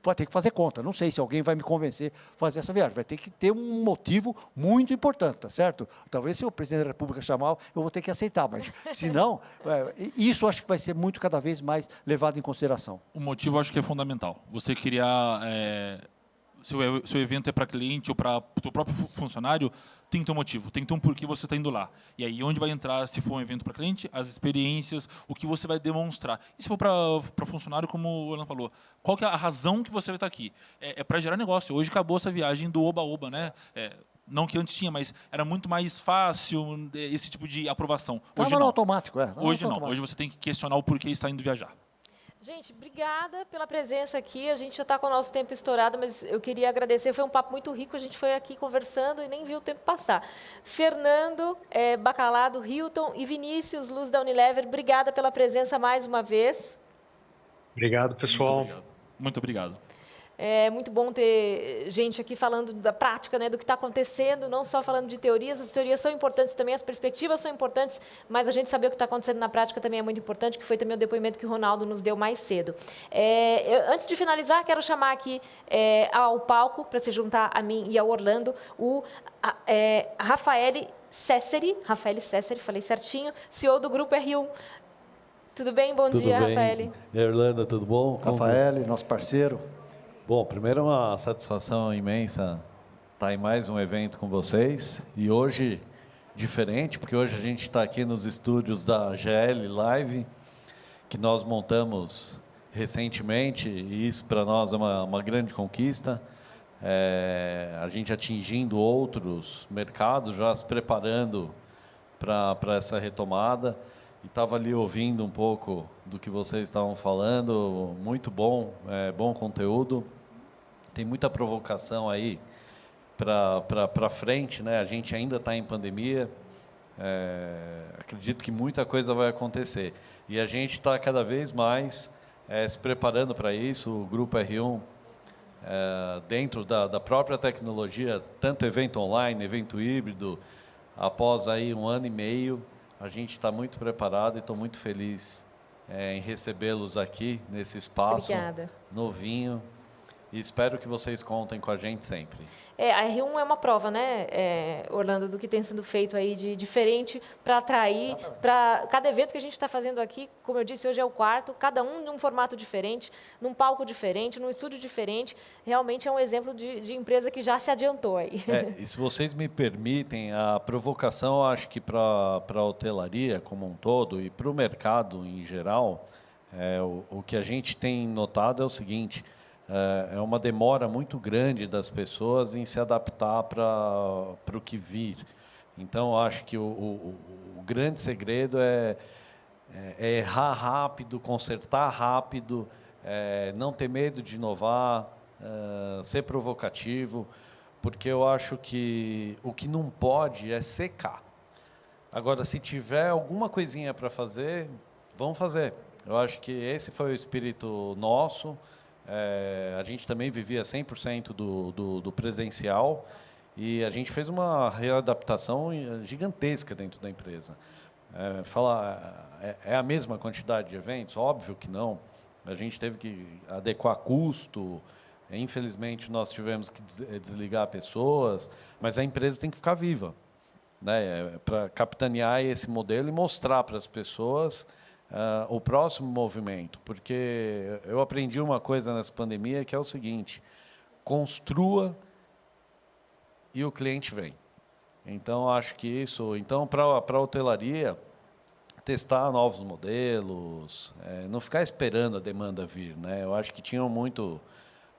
vai ter que fazer conta, não sei se alguém vai me convencer a fazer essa viagem, vai ter que ter um motivo muito importante, tá certo? Talvez se o presidente da República chamar, eu vou ter que aceitar, mas se não, isso acho que vai ser muito cada vez mais levado em consideração. O motivo eu acho que é fundamental, você criar, seu evento é para cliente ou para o próprio funcionário, tem que ter um motivo, tem que ter um porquê você está indo lá. E aí, onde vai entrar, se for um evento para cliente, as experiências, o que você vai demonstrar. E se for para funcionário, como o Orlando falou, qual que é a razão que você vai estar aqui? É para gerar negócio. Hoje acabou essa viagem do oba-oba, né? Não que antes tinha, mas era muito mais fácil esse tipo de aprovação. Estava no automático, Hoje não. Hoje você tem que questionar o porquê está indo viajar. Gente, obrigada pela presença aqui. A gente já está com o nosso tempo estourado, mas eu queria agradecer. Foi um papo muito rico. A gente foi aqui conversando e nem viu o tempo passar. Fernando Bacalado, Hilton e Vinícius Luz da Unilever, obrigada pela presença mais uma vez. Obrigado, pessoal. Muito obrigado. É muito bom ter gente aqui falando da prática, né, do que está acontecendo, não só falando de teorias. As teorias são importantes também, as perspectivas são importantes, mas a gente saber o que está acontecendo na prática também é muito importante, que foi também o depoimento que o Ronaldo nos deu mais cedo. Antes de finalizar, quero chamar aqui ao palco, para se juntar a mim e ao Orlando, o Rafael Cesseri, falei certinho, CEO do Grupo R1. Tudo bem? Bom dia, Rafael. E aí, Orlando, tudo bom? Rafael, nosso parceiro. Bom, primeiro é uma satisfação imensa estar em mais um evento com vocês. E hoje, diferente, porque hoje a gente está aqui nos estúdios da GL Live, que nós montamos recentemente, e isso para nós é uma grande conquista. A gente atingindo outros mercados, já se preparando para essa retomada. E estava ali ouvindo um pouco do que vocês estavam falando, muito bom, bom conteúdo. Tem muita provocação aí para frente, né? A gente ainda está em pandemia, acredito que muita coisa vai acontecer. E a gente está cada vez mais se preparando para isso, o Grupo R1, dentro da própria tecnologia, tanto evento online, evento híbrido, após aí 1 ano e meio, a gente está muito preparado e estou muito feliz em recebê-los aqui nesse espaço. Obrigada. Novinho. E espero que vocês contem com a gente sempre. A R1 é uma prova, né, Orlando, do que tem sendo feito aí de diferente para atrair, para cada evento que a gente está fazendo aqui, como eu disse, hoje é o 4º, cada um num formato diferente, num palco diferente, num estúdio diferente. Realmente é um exemplo de empresa que já se adiantou aí. E se vocês me permitem, a provocação, acho que para a hotelaria como um todo e para o mercado em geral, o que a gente tem notado é o seguinte: é uma demora muito grande das pessoas em se adaptar para o que vir. Então, acho que o grande segredo é errar rápido, consertar rápido, não ter medo de inovar, ser provocativo, porque eu acho que o que não pode é secar. Agora, se tiver alguma coisinha para fazer, vamos fazer. Eu acho que esse foi o espírito nosso. A gente também vivia 100% do presencial E a gente fez uma readaptação gigantesca dentro da empresa. É a mesma quantidade de eventos? Óbvio que não. A gente teve que adequar custo. Infelizmente, nós tivemos que desligar pessoas, mas a empresa tem que ficar viva, né, para capitanear esse modelo e mostrar para as pessoas o próximo movimento. Porque eu aprendi uma coisa nessa pandemia, que é o seguinte: construa e o cliente vem. Então, acho que isso... Então, para a hotelaria, testar novos modelos, não ficar esperando a demanda vir, né? Eu acho que tinham muito...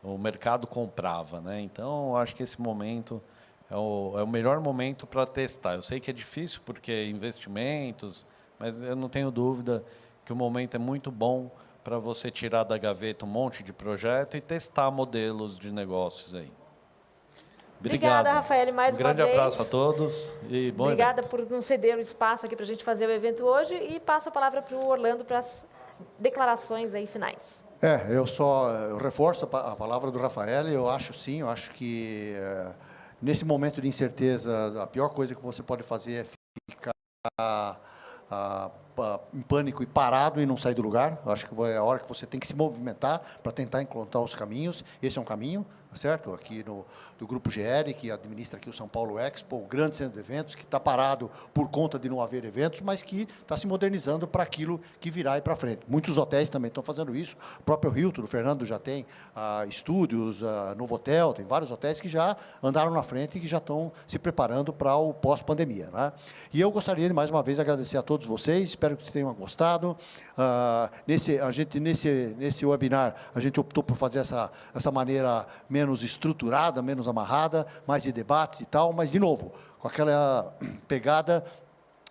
O mercado comprava, né? Então, acho que esse momento é o melhor momento para testar. Eu sei que é difícil porque investimentos, mas eu não tenho dúvida que o momento é muito bom para você tirar da gaveta um monte de projeto e testar modelos de negócios aí. Obrigado. Obrigada, Rafael, mais uma vez. Um grande abraço a todos e bom Obrigada evento. por nos ceder o espaço aqui para a gente fazer o evento hoje, e passo a palavra para o Orlando para as declarações aí finais. Eu reforço a palavra do Rafael. Eu acho que nesse momento de incerteza, a pior coisa que você pode fazer é ficar em pânico e parado e não sair do lugar. Eu acho que é a hora que você tem que se movimentar para tentar encontrar os caminhos. Esse é um caminho, certo? Aqui do Grupo GR, que administra aqui o São Paulo Expo, o grande centro de eventos, que está parado por conta de não haver eventos, mas que está se modernizando para aquilo que virá e para frente. Muitos hotéis também estão fazendo isso. O próprio Hilton, o Fernando, já tem estúdios, Novotel, tem vários hotéis que já andaram na frente e que já estão se preparando para o pós-pandemia, né? E eu gostaria de, mais uma vez, agradecer a todos vocês. Espero que tenham gostado. Nesse webinar, a gente optou por fazer essa maneira menos estruturada, menos amarrada, mais de debates e tal, mas, de novo, com aquela pegada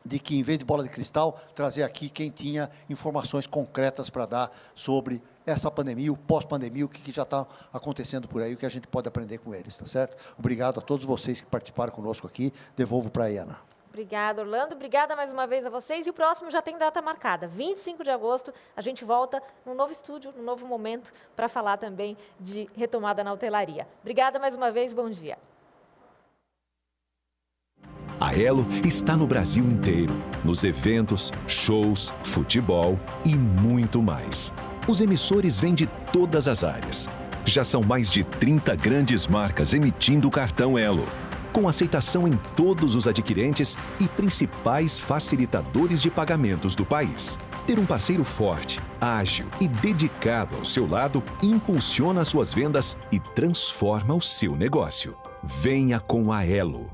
de que, em vez de bola de cristal, trazer aqui quem tinha informações concretas para dar sobre essa pandemia, o pós-pandemia, o que já está acontecendo por aí, o que a gente pode aprender com eles, tá certo? Obrigado a todos vocês que participaram conosco aqui. Devolvo para a Iana. Obrigada, Orlando. Obrigada mais uma vez a vocês. E o próximo já tem data marcada. 25 de agosto, a gente volta num novo estúdio, num novo momento, para falar também de retomada na hotelaria. Obrigada mais uma vez. Bom dia. A Elo está no Brasil inteiro, nos eventos, shows, futebol e muito mais. Os emissores vêm de todas as áreas. Já são mais de 30 grandes marcas emitindo o cartão Elo, com aceitação em todos os adquirentes e principais facilitadores de pagamentos do país. Ter um parceiro forte, ágil e dedicado ao seu lado impulsiona suas vendas e transforma o seu negócio. Venha com a Elo.